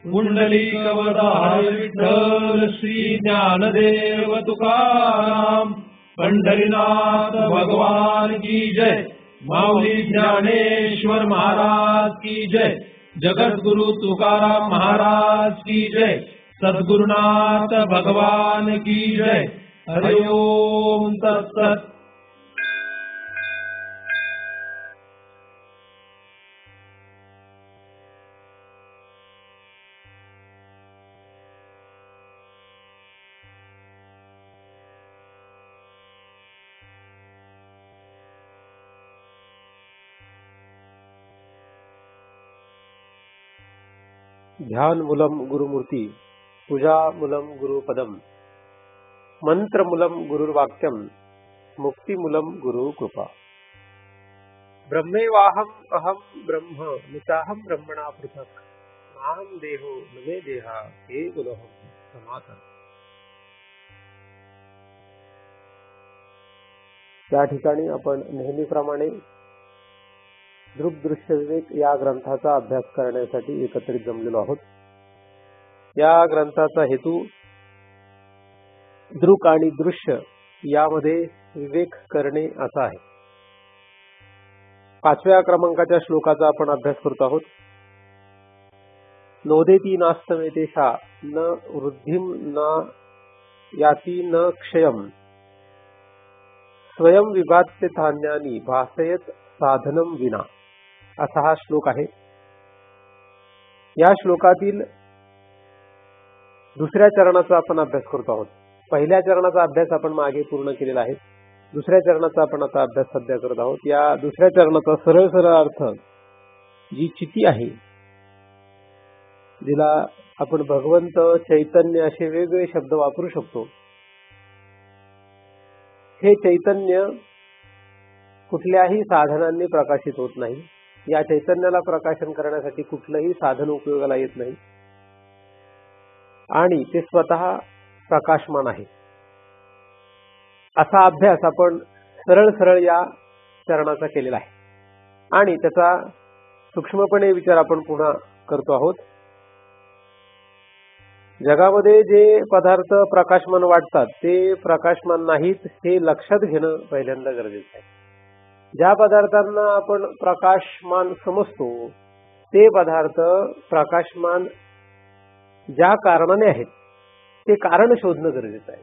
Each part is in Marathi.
पुंडलिकवरदारी विठ्ठल श्री ज्ञानदेव तुकाराम पंढरीनाथ भगवान की जय। माऊली ज्ञानेश्वर महाराज की जय। जगद्गुरु तुकाराम महाराज की जय। सद्गुरुनाथ भगवान की जय। हरि ओम तत्सत। ध्यान मूलम गुरुमूर्ती, पूजा मूलम गुरुपदम, मंत्र मूलम गुरुर्वाक्यम, मुक्ती मूलम गुरु कृपा। ब्रह्मेवाहम अहम ब्रह्म निताहम ब्रह्मणा पृथक, नाहम देहो न मे देहा हे गुणहम सनातन। या ठिकाणी आपण नेहमीप्रमाणे दृक्दृश्य विवेक या ग्रंथाचा अभ्यास करण्यासाठी एकत्रित जमलेलो आहोत। या ग्रंथाचा हेतू दृक आणि दृश्य यामध्ये विवेक करणे असा आहे। 5व्या क्रमांकाच्या श्लोकाचा आपण अभ्यास करतो आहोत। नोदेती नास्तमेतेषा न वृद्धिम न याति न क्षयम स्वयं विभात्य धान्यानी भासयत साधनम विना, असा हा श्लोक आहे। या श्लोकातील दुसऱ्या चरणाचा आपण अभ्यास करतो आहोत। पहिल्या चरणाचा अभ्यास आपण मागे पूर्ण केलेला आहे। दुसऱ्या चरणाचा आपण आता अभ्यास सध्या करत आहोत। या दुसऱ्या चरणाचा सरळ सरळ अर्थ जी चिती आहे, जिला आपण भगवंत, चैतन्य असे वेगवेगळे शब्द वापरू शकतो, हे चैतन्य कुठल्याही साधनांनी प्रकाशित होत नाही। या चैतन्याला प्रकाशन करण्यासाठी कुठलंही साधन उपयोगाला येत नाही आणि ते स्वतः प्रकाशमान आहे। असा अभ्यास आपण सरळ सरळ या चरणाचा केलेला आहे आणि त्याचा सूक्ष्मपणे विचार आपण पुन्हा करतो आहोत। जगामध्ये जे पदार्थ प्रकाशमान वाटतात ते प्रकाशमान नाहीत हे लक्षात घेणं पहिल्यांदा गरजेचं आहे। ज्या पदार्थांना आपण प्रकाशमान समजतो ते पदार्थ प्रकाशमान ज्या कारणाने आहेत ते कारण शोधणं गरजेचं आहे।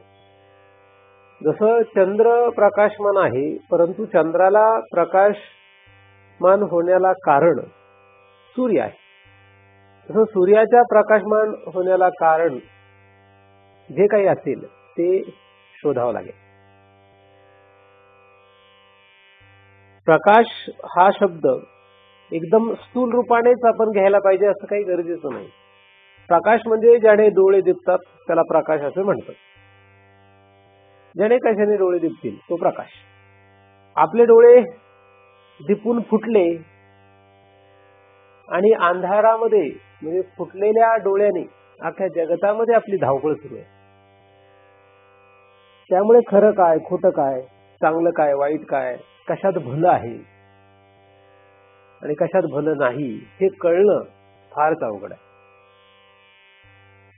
जसं चंद्र प्रकाशमान आहे, परंतु चंद्राला प्रकाशमान होण्याला कारण सूर्य आहे। तसं सूर्याच्या प्रकाशमान होण्याला कारण जे काही असेल ते शोधावं लागेल। प्रकाश हा शब्द एकदम स्थूल रूपानेच आपण घ्यायला पाहिजे असं काही गरजेचं नाही। प्रकाश म्हणजे ज्याने डोळे दिपतात त्याला प्रकाश असे म्हणतात। ज्याने कशाने डोळे दिपतील तो प्रकाश। आपले डोळे दिपून फुटले आणि अंधारामध्ये म्हणजे फुटलेल्या डोळ्याने अख्ख्या जगतामध्ये आपली धावपळ सुरू आहे। त्यामुळे खरं काय, खोटं काय, चांगलं काय, वाईट काय, कशात भलं आहे आणि कशात भलं नाही हे कळणं फारच अवघड आहे।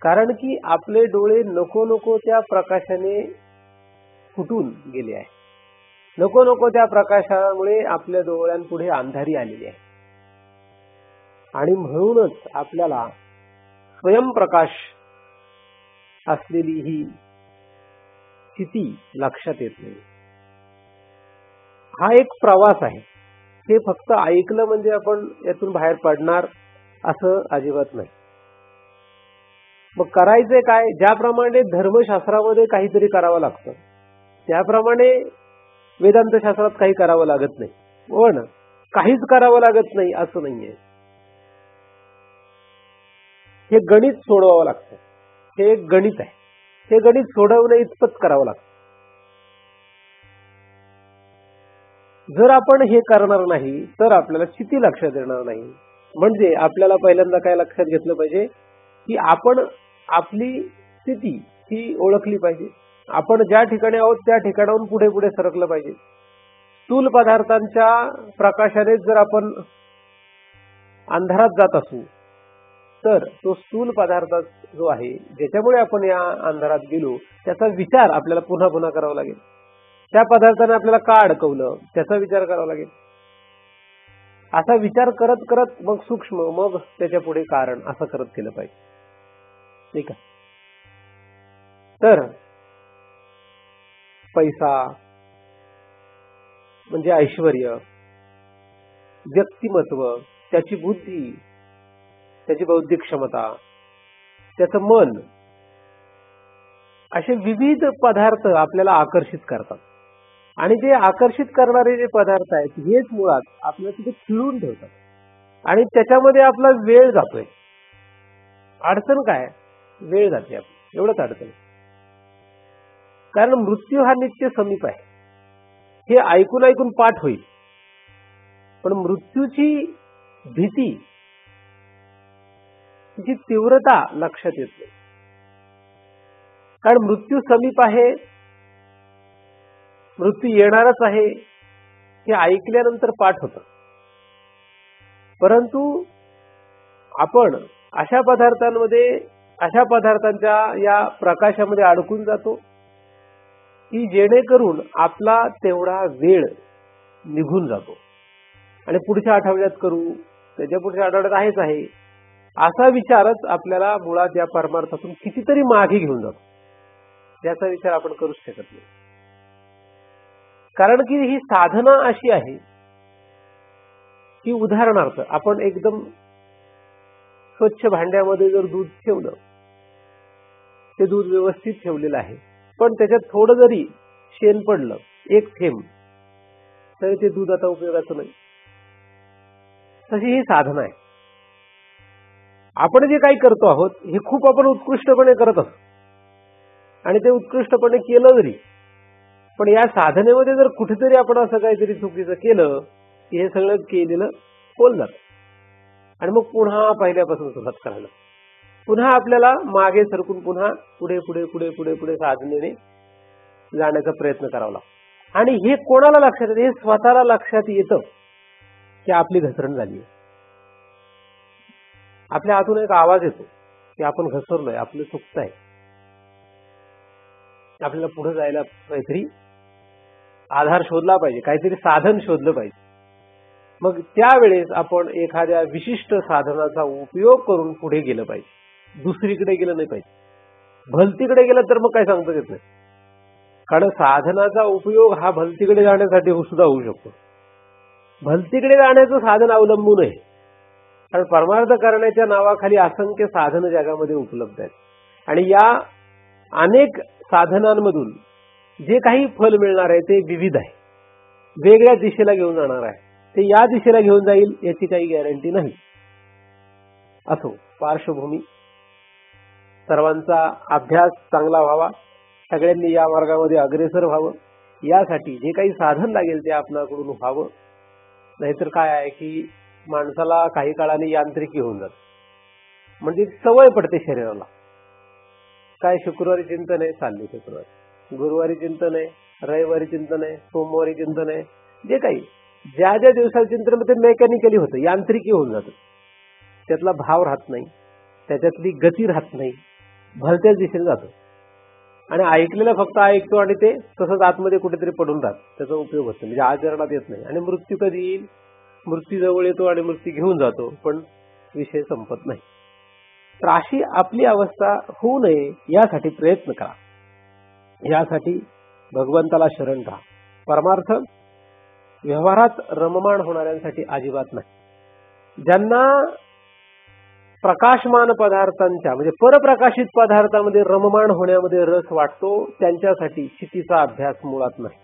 कारण की आपले डोळे नको नको त्या प्रकाशाने फुटून गेले आहे। नको नको त्या प्रकाशामुळे आपल्या डोळ्यांपुढे अंधारी आलेली आहे आणि म्हणूनच आपल्याला स्वयंप्रकाश असलेली ही स्थिती लक्षात येत नाही। हा एक प्रवास आहे। हे फक्त ऐकलं म्हणजे आपण यातून बाहेर पडणार असं अजिबात नाही। मग करायचे काय? ज्याप्रमाणे धर्मशास्त्रामध्ये काहीतरी करावं लागतं त्याप्रमाणे वेदांत शास्त्रात काही करावं लागत नाही। पण काहीच करावं लागत नाही असं नाहीये। हे गणित सोडवावं लागतं। हे एक गणित आहे। हे गणित सोडवणं इतपत करावं लागतं। जर आपण हे करणार नाही तर आपल्याला स्थिती लक्षात येणार नाही। म्हणजे आपल्याला पहिल्यांदा काय लक्षात घेतलं पाहिजे की आपण आपली स्थिती ही ओळखली पाहिजे। आपण ज्या ठिकाणी आहोत त्या ठिकाणाहून पुढे पुढे सरकलं पाहिजे। स्थूल पदार्थांच्या प्रकाशाने जर आपण अंधारात जात असू तर तो स्थूल पदार्थ जो आहे ज्याच्यामुळे आपण या अंधारात गेलो त्याचा विचार आपल्याला पुन्हा पुन्हा करावा लागेल. त्या पदार्थाने आपल्याला का अडकवलं त्याचा विचार करावा लागेल. असा विचार करत करत मग सूक्ष्म, मग त्याच्या पुढे कारण, असं करत केलं पाहिजे. ठीक आहे. तर पैसा म्हणजे ऐश्वर्य, व्यक्तिमत्व, त्याची बुद्धी, त्याची बौद्धिक क्षमता, त्याचं मन, असे विविध पदार्थ आपल्याला आकर्षित करतात. आणि जे आकर्षित करणारे जे पदार्थ आहेत हेच मुळात आपल्याला तिथे खिळून ठेवतात आणि त्याच्यामध्ये आपला वेळ जातोय. अडचण काय? वेळ जाते आपली, एवढंच अडचण. कारण मृत्यू हा नित्य समीप आहे हे ऐकून ऐकून पाठ होईल, पण मृत्यूची भीती, तिची तीव्रता लक्षात येत नाही. कारण मृत्यू समीप आहे, मृत्यू येणारच आहे हे ऐकल्यानंतर पाठ होतं. परंतु आपण अशा पदार्थांमध्ये, अशा पदार्थांच्या या प्रकाशामध्ये अडकून जातो की जेणेकरून आपला तेवढा वेळ निघून जातो. आणि पुढच्या आठवड्यात करू, त्याच्या पुढच्या आठवड्यात आहेच आहे, असा विचारच आपल्याला मुळात या परमार्थातून कितीतरी मागे घेऊन जातो. त्याचा विचार आपण करूच शकत नाही. कारण की ही साधना अशी आहे की उदाहरणार्थ आपण एकदम स्वच्छ भांड्यामध्ये जर दूध ठेवलं, ते दूध व्यवस्थित ठेवलेलं आहे, पण त्याच्यात थोडं जरी शेण पडलं, एक थेंब, तरी ते दूध आता उपयोगाचं नाही. तशी ही साधना आहे. आपण जे काही करतो आहोत हे खूप आपण उत्कृष्टपणे करत असतो आणि ते उत्कृष्टपणे केलं जरी, पण या साधनेमध्ये जर कुठेतरी आपण असं काहीतरी चुकीचं केलं की हे सगळं केलेलं खोल जातं आणि मग पुन्हा पहिल्यापासून सुरुवात करायला, पुन्हा आपल्याला मागे सरकून पुन्हा पुढे पुढे पुढे पुढे पुढे साधनेने जाण्याचा प्रयत्न करावा लागतो. आणि हे कोणाला लक्षात येतं? हे स्वतःला लक्षात येतं की आपली घसरण झाली. आपल्या हातून एक आवाज येतो की आपण घसरलोय, आपलं चुकतं आहे, आपल्याला पुढे जायला काहीतरी आधार शोधला पाहिजे, काहीतरी साधन शोधलं पाहिजे. मग त्यावेळेस आपण एखाद्या विशिष्ट साधनाचा उपयोग करून पुढे गेलं पाहिजे, दुसरीकडे गेलं नाही पाहिजे. भलतीकडे गेलं तर मग काय सांगता येत नाही. कारण साधनाचा उपयोग हा भलतीकडे जाण्यासाठी सुद्धा होऊ शकतो. भलतीकडे जाण्याचं साधन अवलंबून आहे. कारण परमार्थ करण्याच्या नावाखाली असंख्य साधन जगामध्ये उपलब्ध आहेत आणि या अनेक साधनांमधून जे काही फल मिळणार आहे ते विविध आहे, वेगळ्या दिशेला घेऊन जाणार आहे. ते या दिशेला घेऊन जाईल याची काही गॅरंटी नाही. असो, पार्श्वभूमी, सर्वांचा अभ्यास चांगला व्हावा, सगळ्यांनी या मार्गामध्ये अग्रेसर व्हावं, यासाठी जे काही साधन लागेल ते आपणाकडून व्हावं. नाहीतर काय आहे की माणसाला काही काळाने यांत्रिकी होऊन जात, म्हणजे सवय पडते शरीराला. काय शुक्रवारी चिंतन आहे, चालले शुक्रवारी, गुरुवारी चिंतन आहे, रविवारी चिंतन आहे, सोमवारी चिंतन आहे, जे काही ज्या ज्या दिवसाचं चिंतन ते मेकॅनिकली होतं, यांत्रिकी होऊन जातं. त्यातला भाव राहत नाही, त्याच्यातली गती राहत नाही, भलत्याच दिशेने जातो. आणि ऐकलेलं फक्त ऐकतो आणि ते तसंच आतमध्ये कुठेतरी पडून राहत, त्याचा उपयोग होतो, म्हणजे आचरणात येत नाही. आणि मृत्यू कधी येईल? मृत्यू जवळ येतो आणि मृत्यू घेऊन जातो, पण विषय संपत नाही. तर अशी आपली अवस्था होऊ नये यासाठी प्रयत्न करा. यासाठी भगवंताला शरण राहा. परमार्थ व्यवहारात रममाण होणाऱ्यांसाठी अजिबात नाही. ज्यांना प्रकाशमान पदार्थांच्या म्हणजे परप्रकाशित पदार्थामध्ये रममाण होण्यामध्ये रस वाटतो त्यांच्यासाठी स्थितीचा अभ्यास मुळात नाही.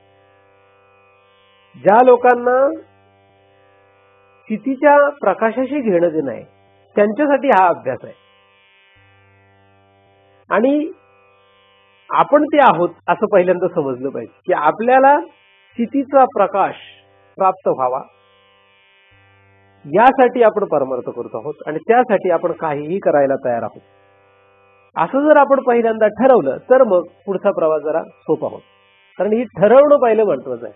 ज्या लोकांना स्थितीच्या प्रकाशाशी घेणं देणं आहे त्यांच्यासाठी हा अभ्यास आहे. आणि आपण ते आहोत असं पहिल्यांदा समजलं पाहिजे की आपल्याला स्थितीचा प्रकाश प्राप्त व्हावा यासाठी आपण परमार्थ करतो आहोत आणि त्यासाठी आपण काहीही करायला तयार आहोत. असं जर आपण पहिल्यांदा ठरवलं तर मग पुढचा प्रवास जरा सोपा होतो. कारण ही ठरवणं पहिलं महत्वाचं आहे.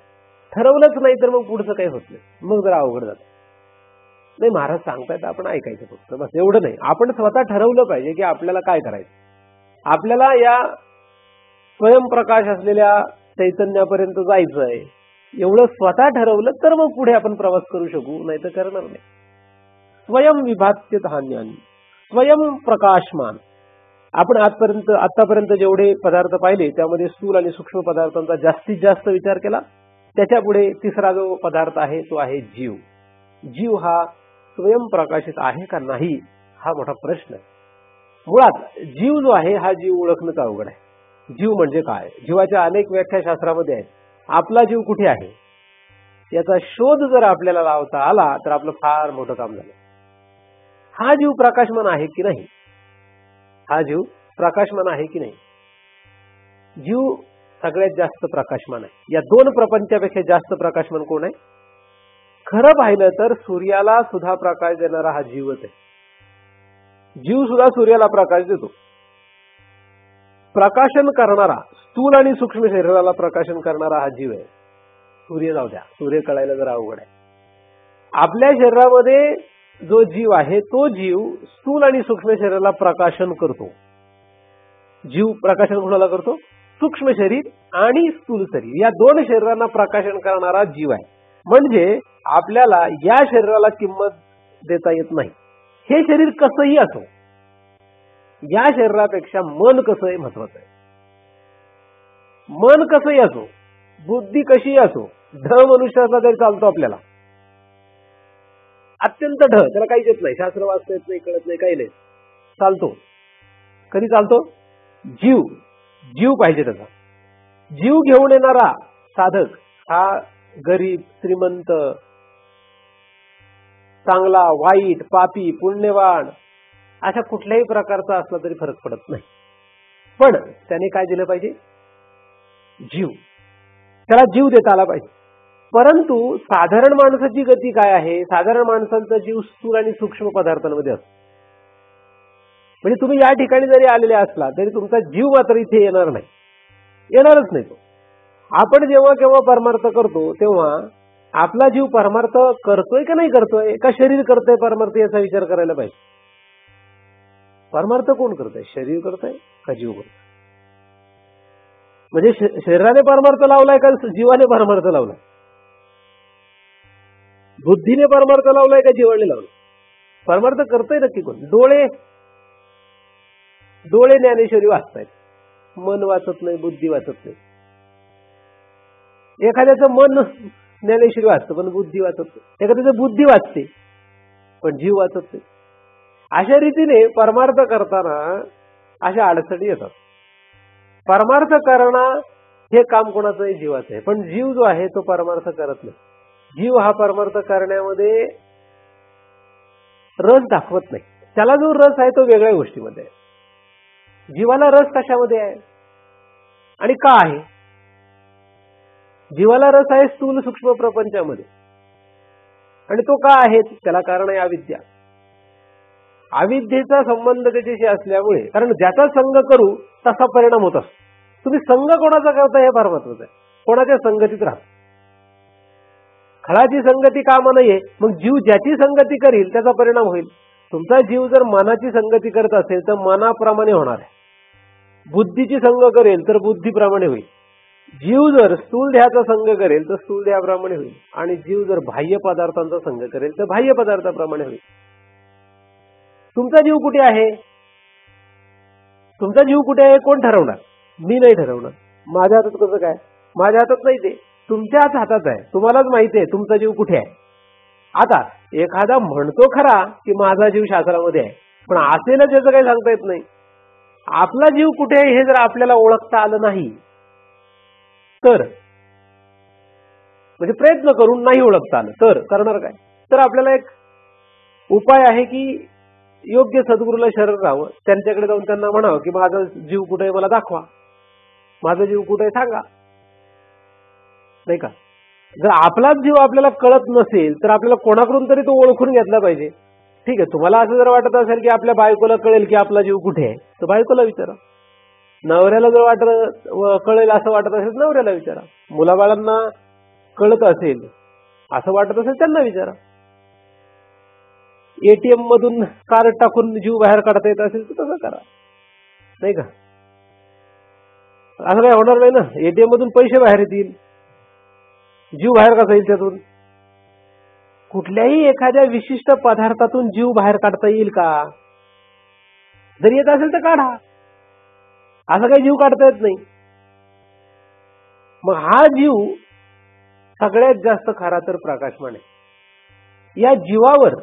ठरवलंच नाही तर मग पुढचं काही होत नाही, मग जरा अवघड जातं. नाही महाराज सांगतायत आपण ऐकायचं फक्त, बस एवढं नाही. आपण स्वतः ठरवलं पाहिजे की आपल्याला काय करायचं. आपल्याला या स्वयंप्रकाश असलेल्या चैतन्यापर्यंत जायचं आहे, एवढं स्वतः ठरवलं तर मग पुढे आपण प्रवास करू शकू, नाही तर करणार नाही. स्वयं विभात्यत हान्यानी, स्वयं प्रकाशमान. आपण आतापर्यंत जेवढे पदार्थ पाहिले त्यामध्ये स्थूल आणि सूक्ष्म पदार्थांचा जास्तीत जास्त विचार केला. त्याच्या पुढे तिसरा जो पदार्थ आहे तो आहे जीव. जीव हा स्वयंप्रकाशित आहे का नाही हा मोठा प्रश्न आहे. मुळात जीव जो आहे हा जीव ओळखणंच अवघड आहे. जीव म्हणजे काय, जीवाच्या अनेक व्याख्या शास्त्रामध्ये आहेत. आपला जीव कुठे आहे याचा शोध जर आपल्याला लावता आला तर आपलं फार मोठं काम झालं. हा जीव प्रकाशमान आहे की नाही, हा जीव प्रकाशमान आहे की नाही. जीव सगळ्यात जास्त प्रकाशमान आहे. या दोन प्रपंचापेक्षा जास्त प्रकाशमान कोण आहे. खरं पाहिलं तर सूर्याला सुद्धा प्रकाश देणारा हा जीवच आहे. जीव सुद्धा सूर्याला प्रकाश देतो. प्रकाशन करणारा, स्थूल आणि सूक्ष्म शरीराला प्रकाशन करणारा हा जीव आहे. सूर्य जाऊ द्या, सूर्य कळायला जरा अवघड आहे. आपल्या शरीरामध्ये जो जीव आहे तो जीव स्थूल आणि सूक्ष्म शरीराला प्रकाशन करतो. जीव प्रकाशन कोणाला करतो, सूक्ष्म शरीर आणि स्थूल शरीर या दोन शरीरांना प्रकाशन करणारा जीव आहे. म्हणजे आपल्याला या शरीराला किंमत देता येत नाही. हे शरीर कसंही असो, या शरीरापेक्षा मन कसं आहे महत्वाचं आहे. मन कसंही असो, बुद्धी कशीही असो, ढ मनुष्य असला तरी चालतो आपल्याला. अत्यंत ढ, त्याला काहीच येत नाही, शास्त्र वाचता येत नाही, कळत नाही, काही नाही, चालतो. कधी चालतो, जीव जीव पाहिजे त्याचा. जीव घेऊन येणारा साधक हा गरीब श्रीमंत, चांगला वाईट, पापी पुण्यवान अशा कुठल्याही प्रकारचा असला तरी फरक पडत नाही. पण त्याने काय दिलं पाहिजे, जीव. त्याला जीव देता आला पाहिजे. परंतु साधारण माणसाची गती काय आहे, साधारण माणसांचा जीव स्थूल आणि सूक्ष्म पदार्थांमध्ये असतो. म्हणजे तुम्ही या ठिकाणी जरी आलेले असला तरी तुमचा जीव मात्र इथे येणार नाही, येणारच नाही. तो आपण जेव्हा केव्हा परमार्थ करतो तेव्हा आपला जीव परमार्थ करतोय का नाही करतोय, का शरीर करतोय परमार्थ याचा विचार करायला पाहिजे. परमार्थ कोण करतोय, शरीर करतोय का जीव करतोय. म्हणजे शरीराने परमार्थ लावलाय का जीवाने परमार्थ लावलाय, बुद्धीने परमार्थ लावलाय का जीवाने लावलाय. परमार्थ करतोय नक्की कोण. डोळे ज्ञानेश्वरी वाचतायत, मन वाचत नाही, बुद्धी वाचत नाही. एखाद्याचं मन ज्ञानेश्वरी वाचतं पण बुद्धी वाचत नाही, एखाद्याचं बुद्धी वाचते पण जीव वाचत नाही. अशा रीतीने परमार्थ करताना अशा अडचणी येतात. परमार्थ करणं हे काम कोणाचं आहे, जीवाचं आहे. पण जीव जो आहे तो परमार्थ करत नाही. जीव हा परमार्थ करण्यामध्ये रस दाखवत नाही. त्याला जो रस आहे तो वेगळ्या गोष्टीमध्ये आहे. जीवाला रस कशामध्ये आहे आणि का आहे. जीवाला रस आहे स्थूल सूक्ष्म प्रपंचामध्ये. आणि तो का आहे, त्याला कारण आहे अविद्या. अविद्येचा संबंध त्याच्याशी असल्यामुळे, कारण ज्याचा संग करू तसा परिणाम होत असतो. तुम्ही संग कोणाचा करता हे फार महत्वाचं आहे. कोणाच्या संगतीत राहा. खळाची संगती कामा नाहीये, मग जीव ज्याची संगती करील त्याचा परिणाम होईल. तुमचा जीव जर मनाची संगती करत असेल तर मनाप्रमाणे होणार आहे. बुद्धीची संग करेल तर बुद्धीप्रमाणे होईल. जीव जर स्थूल देहाचा संग करेल तर स्थूल देहाप्रमाणे होईल. आणि जीव जर बाह्य पदार्थांचा संग करेल तर बाह्य पदार्थाप्रमाणे होईल. तुमचा जीव कुठे आहे, तुमचा जीव कुठे आहे कोण ठरवणार. मी नाही ठरवणार. माझ्या हातात कसं काय, माझ्या हातात नाही, ते तुमच्याच हातात आहे. तुम्हालाच माहिती आहे तुमचा जीव कुठे आहे. आता एखादा म्हणतो खरा की माझा जीव शास्त्रामध्ये आहे, पण असेलच याचं काही सांगता येत नाही. आपला जीव कुठे आहे हे जर आपल्याला ओळखता आलं नाही तर, म्हणजे प्रयत्न करून नाही ओळखता आलं तर करणार काय. तर आपल्याला एक उपाय आहे की योग्य सद्गुरूला शरण राहावं. त्यांच्याकडे जाऊन त्यांना म्हणावं की माझा जीव कुठे आहे मला दाखवा, माझा जीव कुठे आहे सांगा, नाही का. जर आपलाच जीव आपल्याला कळत नसेल तर आपल्याला कोणाकडून तरी तो ओळखून घेतला पाहिजे. ठीक आहे, तुम्हाला असं जर वाटत असेल की आपल्या बायकोला कळेल की आपला जीव कुठे आहे तर बायकोला विचारा. नवऱ्याला जर कळेल असं वाटत असेल नवऱ्याला विचारा. मुलाबाळांना कळत असेल असं वाटत असेल त्यांना विचारा. एटीएम मधून कार्ड टाकून जीव बाहेर काढता येत असेल तर तसं करा, नाही का? असं काही होणार नाही ना, एटीएम मधून पैसे बाहेर येतील, जीव बाहेर कसा येईल त्यातून? कुठल्याही एखाद्या विशिष्ट पदार्थातून जीव बाहेर काढता येईल का? जर येत असेल तर काढा, असं काही जीव काढता येत नाही. मग हा जीव सगळ्यात जास्त खरा तर प्रकाशमान आहे. या जीवावर,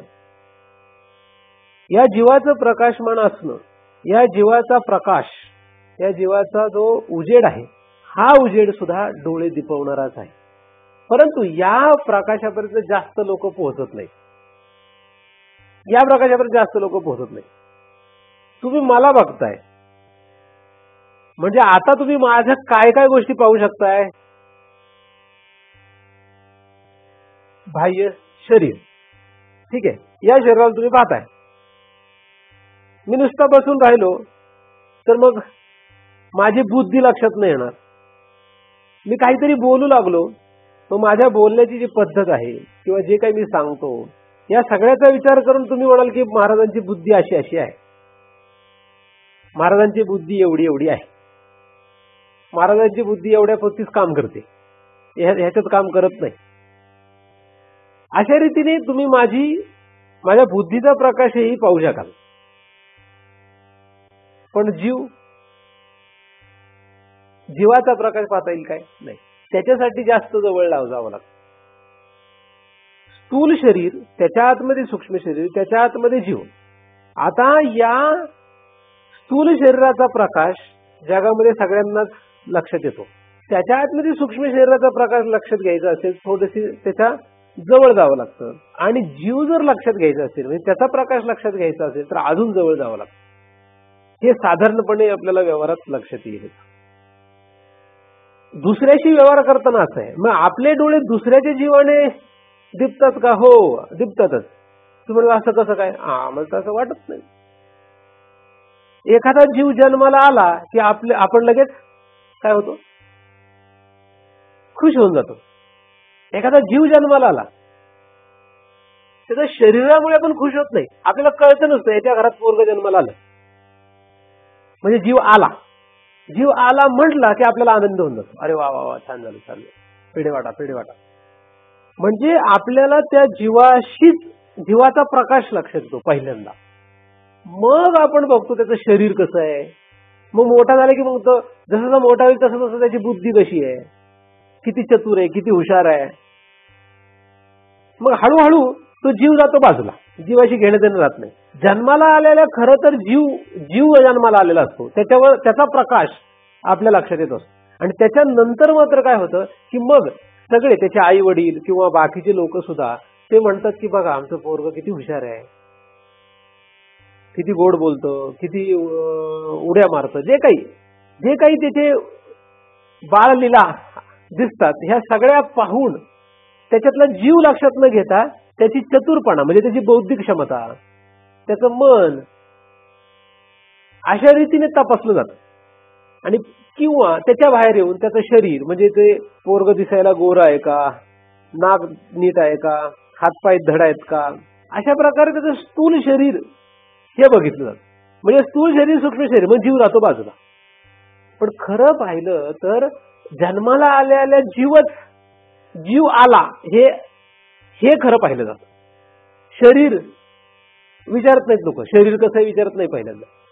या जीवाचं प्रकाशमान असणं, या जीवाचा प्रकाश, या जीवाचा जो उजेड आहे, हा उजेड सुद्धा डोळे दिपवणाराच आहे. परंतु या प्रकाशापर्यंत जास्त लोक पोहोचत नाहीत, या प्रकाशापर्यंत जास्त लोक पोहोचत नाहीत. तुम्ही मला बघताय म्हणजे आता तुम्ही माझ्या काय काय गोष्टी पाहू शकताय? बाह्य शरीर, ठीक आहे, या शरीराला तुम्ही पाहताय. मी नुसता बसून राहिलो तर मग माझी बुद्धी लक्षात नाही येणार. मी काहीतरी बोलू लागलो तर माझ्या बोलण्याची जी पद्धत आहे किंवा जे काही मी सांगतो या सगळ्याचा विचार करून तुम्ही म्हणाल की महाराजांची बुद्धी अशी अशी आहे, महाराजांची बुद्धी एवढी एवढी आहे, महाराजांची बुद्धी एवढ्या पुरतीच काम करते, ह्याच्यात काम करत नाही. अशा रीतीने तुम्ही माझ्या बुद्धीचा प्रकाशही पाहू शकाल. पण जीवाचा प्रकाश पाहता येईल काय? नाही. त्याच्यासाठी जास्त जवळ जावं लागतं. स्थूल शरीर, त्याच्या आतमध्ये सूक्ष्म शरीर, त्याच्या आतमध्ये जीव. आता या स्थूल शरीराचा प्रकाश जगामध्ये सगळ्यांनाच लक्षात येतो. त्याच्या आतमध्ये सूक्ष्म शरीराचा प्रकाश लक्षात घ्यायचा असेल थोडीशी त्याच्या जवळ जावं लागतं. आणि जीव जर लक्षात घ्यायचा असेल म्हणजे त्याचा प्रकाश लक्षात घ्यायचा असेल तर अजून जवळ जावं लागतं. हे साधारणपणे आपल्याला व्यवहारात लक्षात येईल. दुसऱ्याशी व्यवहार करताना असं आहे, मग आपले डोळे दुसऱ्याच्या जीवाने दिपतात का? हो, दिपतातच. तुम्ही असं कसं काय? मला असं वाटत नाही. एखादा जीव जन्माला आला की आपण लगेच काय होतो? खुश होऊन जातो. एखादा जीव जन्माला आला त्याच्या शरीरामुळे आपण खुश होत नाही. आपल्याला कळतं नसतं याच्या घरात पोरग जन्माला आलं म्हणजे जीव आला. जीव आला म्हटला की आपल्याला आनंद होऊन जातो. अरे वा वा वा, छान झालं, छान झालं, पेढे वाटा, पेढे वाटा. म्हणजे आपल्याला त्या जीवाचा प्रकाश लक्षात येतो पहिल्यांदा. मग आपण बघतो त्याचं शरीर कसं आहे. मग मोठा झाला की मग जसं जसं मोठा होईल तसं तसं त्याची बुद्धी कशी आहे, किती चतुर आहे, किती हुशार आहे. मग हळूहळू तो जीव जातो बाजूला, जीवाशी घेणं देणं राहत नाही. जन्माला आलेला खरं तर जीव जन्माला आलेला असतो, त्याच्यावर त्याचा प्रकाश आपल्या लक्षात येत असतो. आणि त्याच्यानंतर मात्र काय होतं की मग सगळे त्याचे आई वडील किंवा बाकीचे लोक सुद्धा ते म्हणतात की बघा आमचं पोरग किती हुशार आहे, किती गोड बोलतं, किती उड्या मारतं, जे काही त्याचे बाळलीला दिसतात, ह्या सगळ्या पाहून त्याच्यातला जीव लक्षात न घेता त्याची चतुरपणा म्हणजे त्याची बौद्धिक क्षमता, त्याचं मन अशा रीतीने तपासलं जातं. आणि किंवा त्याच्या बाहेर येऊन त्याचं शरीर म्हणजे ते पोरग दिसायला गोर आहे का, नाक नीट आहे का, हातपाय धड आहेत का, अशा प्रकारे त्याचं स्थूल शरीर हे बघितलं जातं. म्हणजे स्थूल शरीर सूक्ष्म शरीर म्हणजे जीव राहतो बाजूला. पण खरं पाहिलं तर जन्माला आलेल्या जीव आला हे खरं पाहिलं जातं. शरीर विचारत नाहीत लोक, शरीर कसं आहे विचारत नाही.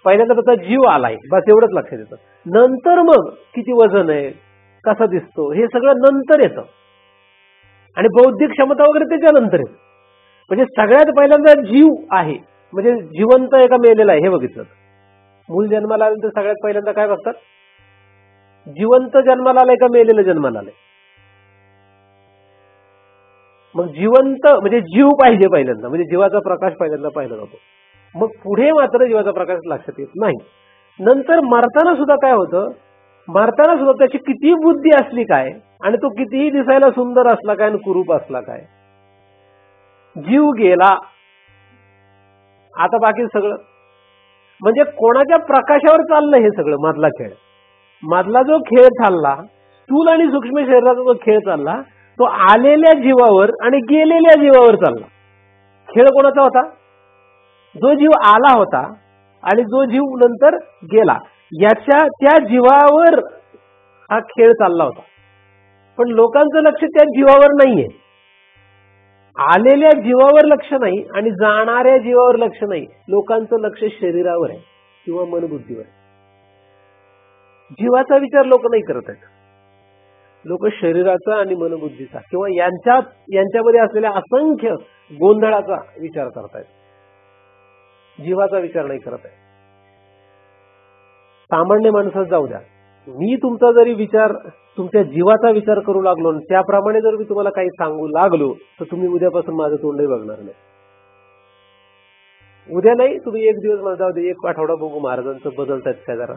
पहिल्यांदा त्याचा जीव आलाय बस एवढंच लक्षात येतं. नंतर मग किती वजन आहे, कसा दिसतो, हे सगळं नंतर येतं. आणि बौद्धिक क्षमता वगैरे त्याच्यानंतर येतं. म्हणजे सगळ्यात पहिल्यांदा जीव आहे म्हणजे जिवंत आहे का मेलेला आहे हे बघितलं. मूल जन्माला आल्यानंतर सगळ्यात पहिल्यांदा काय बघतात? जिवंत जन्माला आलाय का मेलेलं जन्माला आलंय. मग जिवंत म्हणजे जीव पाहिजे पहिल्यांदा, म्हणजे जीवाचा प्रकाश पहिल्यांदा पाहिला जातो. मग पुढे मात्र जीवाचा प्रकाश लक्षात येत नाही. नंतर मरताना सुद्धा काय होतं, मरताना सुद्धा त्याची किती बुद्धी असली काय आणि तो कितीही दिसायला सुंदर असला काय आणि कुरूप असला काय, जीव गेला आता बाकी सगळं. म्हणजे कोणाच्या प्रकाशावर चाललं हे सगळं. मधला खेळ, मधला जो खेळ चालला, स्थूल आणि सूक्ष्म शरीराचा जो खेळ चालला तो आलेल्या जीवावर आणि गेलेल्या जीवावर चालला. खेळ कोणाचा होता? जो जीव आला होता आणि जो जीव नंतर गेला, त्या जीवावर हा खेळ चालला होता. पण लोकांचं लक्ष त्या जीवावर नाहीये. आलेल्या जीवावर लक्ष नाही आणि जाणाऱ्या जीवावर लक्ष नाही. लोकांचं लक्ष शरीरावर आहे किंवा मनबुद्धीवर. जीवाचा विचार लोक नाही करत आहेत. लोक शरीराचा आणि मनबुद्धीचा किंवा यांच्यामध्ये असलेल्या असंख्य गोंधळाचा विचार करतायत. जीवाचा विचार नाही करत आहे. सामान्य माणसात जाऊ द्या, मी तुमचा जरी विचार तुमच्या जीवाचा विचार करू लागलो आणि त्याप्रमाणे जर मी तुम्हाला काही सांगू लागलो तर तुम्ही उद्यापासून माझं तोंडही बघणार नाही. उद्या नाही, तुम्ही एक दिवस मला जाऊ दे, एक आठवडा बघू महाराजांचं बदलतात काय जरा,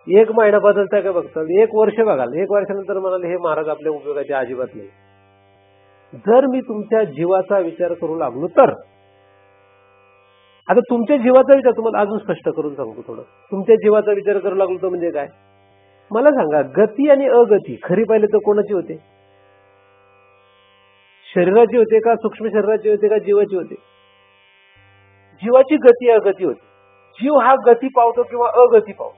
एक महिना बदलताय काय बघताल, एक वर्ष बघाल, एक वर्षानंतर म्हणाल हे महाराज आपल्या उपयोगाचे अजिबात नाही. जर मी तुमच्या जीवाचा विचार करू लागलो तर, आता तुमच्या जीवाचा विचार तुम्हाला अजून स्पष्ट करून सांगतो थोडं. तुमच्या जीवाचा विचार करू लागलो तर म्हणजे काय, मला सांगा, गती आणि अगती खरी पाहिले तर कोणाची होते? शरीराची होते का, सूक्ष्म शरीराची होते का, जीवाची होते? जीवाची गती अगती होती. जीव हा गती पावतो किंवा अगती पावतो.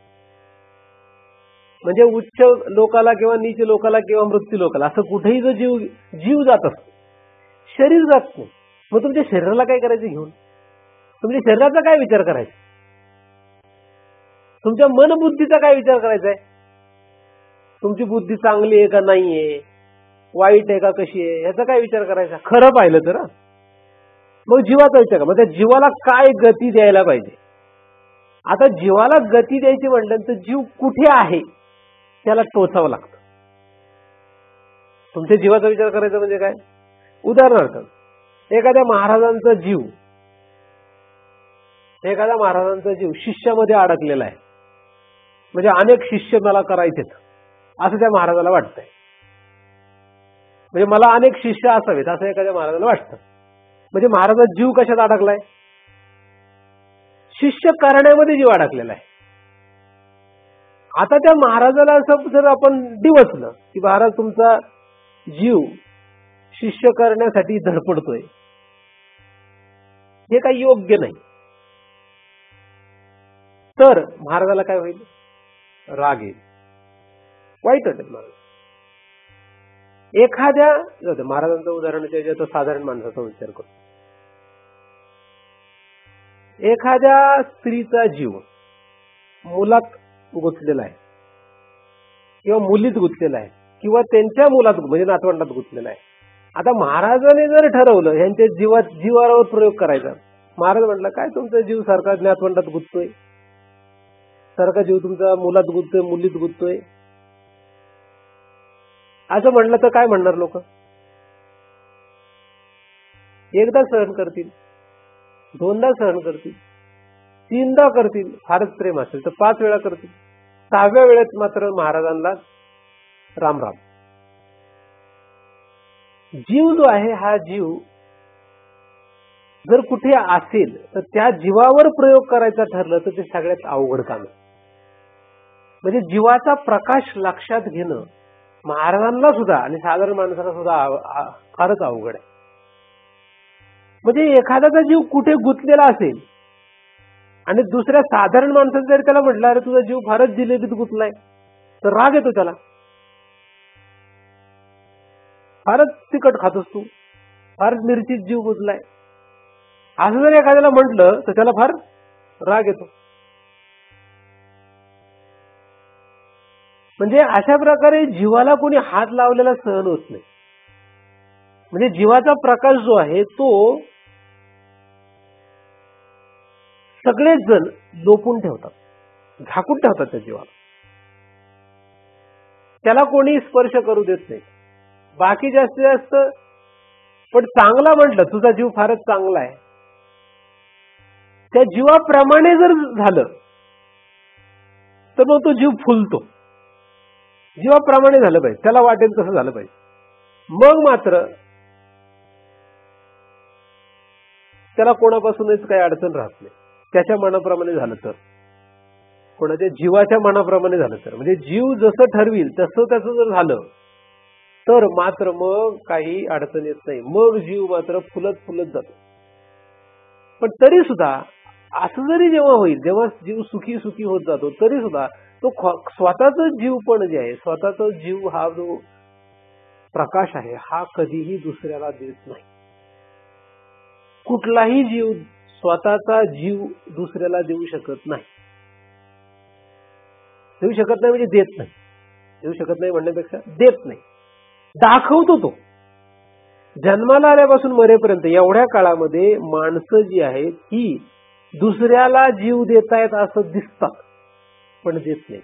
म्हणजे उच्च लोकाला किंवा नीच लोकाला किंवा मृत्यू लोकाला असं कुठेही जो जीव जात असतो, शरीर जात नाही. मग तुमच्या शरीराला काय करायचं घेऊन? तुमच्या शरीराचा काय विचार करायचा? तुमच्या मनबुद्धीचा काय विचार करायचा आहे? तुमची बुद्धी चांगली आहे का नाहीये, वाईट आहे का कशी आहे, याचा काय विचार करायचा? खरं पाहिलं तर मग जीवाचा विचार करा. मग त्या जीवाला काय गती द्यायला पाहिजे? आता जीवाला गती द्यायची म्हटल्यानंतर जीव कुठे आहे त्याला टोचावं लागतं. तुमच्या जीवाचा विचार करायचा म्हणजे काय? उदाहरणार्थ, एखाद्या महाराजांचा जीव शिष्यामध्ये अडकलेला आहे. म्हणजे अनेक शिष्य मला करायचेत असं त्या महाराजाला वाटतंय. म्हणजे मला अनेक शिष्य असावेत असं एखाद्या महाराजाला वाटतं. म्हणजे महाराजाचा जीव कशात अडकलाय? शिष्य करण्यामध्ये जीव अडकलेला आहे. आता त्या महाराजाला असं जर आपण डिवचलं की महाराज तुमचा जीव शिष्य करण्यासाठी धडपडतोय, हे काही योग्य नाही, तर महाराजाला काय होईल? राग येईल, वाईट वाटेल महाराज. एखाद्या महाराजांचं उदाहरण त्याच्यात साधारण माणसाचा विचार करतो. एखाद्या स्त्रीचा जीव मुलात गुंतलेला आहे किंवा मुलीत गुंतलेला आहे किंवा त्यांच्या मुलात म्हणजे नातवंडात गुंतलेला आहे. आता महाराजांनी जर ठरवलं यांच्या जीवावर प्रयोग करायचा, महाराज म्हटलं काय तुमचा जीव सारखा नातवंडात गुंततोय, सारखा जीव तुमचा मुलात गुंततोय, मुलीत गुंततोय, असं म्हणलं तर काय म्हणणार लोक? एकदा सहन करतील, दोनदा सहन करतील, तीनदा करतील, फारच प्रेम असेल तर 5 वेळा करतील, 6व्या वेळेत मात्र महाराजांना राम राम. जीव जो आहे हा जीव जर कुठे असेल तर त्या जीवावर प्रयोग करायचा ठरलं तर ते सगळ्यात अवघड काम आहे. म्हणजे जीवाचा प्रकाश लक्षात घेणं महाराजांना सुद्धा आणि साधारण माणसाला सुद्धा फारच अवघड आहे. म्हणजे एखाद्याचा जीव कुठे गुंतलेला असेल आणि दुसऱ्या साधारण माणसाचं जर त्याला म्हटलं अरे तुझा जीव फारच जिलेबीत गुंतलाय तर राग येतो त्याला. फारच तिखट खातोस तू, फारच मिरचीत जीव गुंतलाय असं जर एखाद्याला म्हटलं तर त्याला फार राग येतो. म्हणजे अशा प्रकारे जीवाला कोणी हात लावलेला सहन होत नाही. म्हणजे जीवाचा प्रकाश जो आहे तो सगळेच जण लोपून ठेवतात, झाकून ठेवतात त्या जीवाला. त्याला कोणी स्पर्श करू देत नाही. बाकी जास्तीत जास्त पण चांगला म्हटलं तुझा जीव फारच चांगला आहे, त्या जीवाप्रमाणे जर झालं तर मग तो जीव फुलतो. जीवाप्रमाणे झालं पाहिजे, त्याला वाटेल तसं झालं पाहिजे. मग मात्र त्याला कोणापासूनच काही अडचण राहत नाही. त्याच्या मनाप्रमाणे झालं तर, कोणाच्या जीवाच्या मनाप्रमाणे झालं तर, म्हणजे जीव जसं ठरविल तसं त्याचं जर झालं तर मात्र मग काही अडचण येत नाही. मग जीव मात्र फुलत फुलत जातो. पण तरी सुद्धा असं जरी जेव्हा होईल, जेव्हा जीव सुखी सुखी होत जातो, तरी सुद्धा तो स्वतःचा जीव पण जे आहे, स्वतःचा जीव हा जो प्रकाश आहे हा कधीही दुसऱ्याला देत नाही. कुठलाही जीव स्वतःचा जीव दुसऱ्याला देऊ शकत नाही. देऊ शकत नाही म्हणजे देत नाही. देऊ शकत नाही म्हणण्यापेक्षा देत नाही. दाखवतो तो. जन्माला आल्यापासून मरेपर्यंत एवढ्या काळामध्ये माणसं जी आहेत ही दुसऱ्याला जीव देतायत असं दिसतात, पण देत नाही.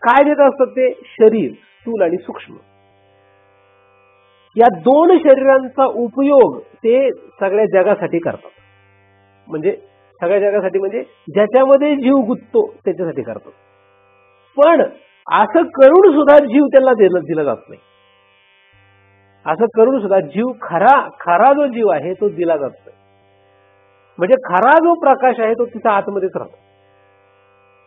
काय देत असतात ते? शरीर, स्थूल आणि सूक्ष्म. या दोन शरीरांचा उपयोग ते सगळ्या जगासाठी करतात. म्हणजे सगळ्या जगासाठी म्हणजे ज्याच्यामध्ये जीव गुंततो त्याच्यासाठी करतात. पण असं करून सुद्धा जीव त्यांना दिला जात नाही. असं करून सुद्धा जीव खरा जो जीव आहे तो दिला जात नाही. म्हणजे खरा जो प्रकाश आहे तो तिचा आतमध्येच राहतो.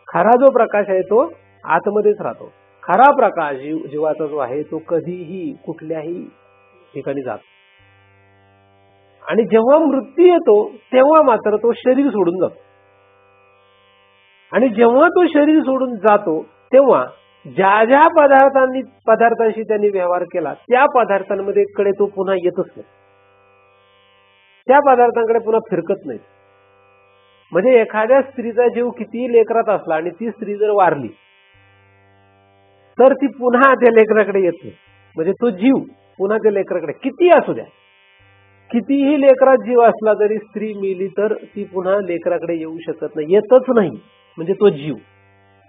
खरा जो प्रकाश आहे तो आतमध्येच राहतो. खरा प्रकाश जीवाचा जो आहे तो कधीही कुठल्याही ठिकाणी जातो. आणि जेव्हा मृत्यू येतो तेव्हा मात्र तो शरीर सोडून जातो. आणि जेव्हा तो शरीर सोडून जातो तेव्हा ज्या ज्या पदार्थांशी त्यांनी व्यवहार केला त्या पदार्थांमध्ये कडे तो पुन्हा येतच नाही. त्या पदार्थांकडे पुन्हा फिरकत नाही. म्हणजे एखाद्या स्त्रीचा जीव कितीही लेकरात असला आणि ती स्त्री जर वारली तर ती पुन्हा त्या लेकराकडे येत नाही. म्हणजे तो जीव पुन्हा त्या लेकराकडे कितीही असू द्या, कितीही लेकरात जीव असला तरी स्त्री मेली तर ती पुन्हा लेकराकडे येऊ शकत नाही, येतच नाही. म्हणजे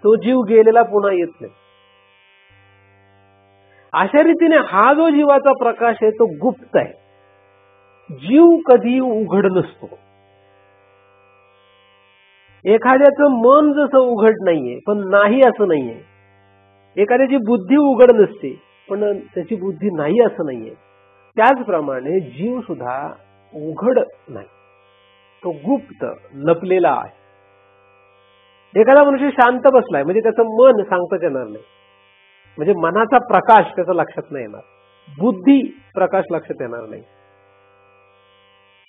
तो जीव गेलेला पुन्हा येत नाही. अशा रीतीने हा जो जीवाचा प्रकाश आहे तो गुप्त आहे. जीव कधी उघड नसतो. एखाद्याचं मन जसं उघड नाहीये पण नाही असं नाहीये. एखाद्याची बुद्धी उघड नसते पण त्याची बुद्धी नाही असं नाहीये. त्याचप्रमाणे जीव सुद्धा उघड नाही, तो गुप्त लपलेला आहे. एखादा मनुष्य शांत बसलाय म्हणजे त्याचं मन सांगताच येणार नाही. म्हणजे मनाचा प्रकाश त्याचा लक्षात नाही येणार, बुद्धी प्रकाश लक्षात येणार नाही.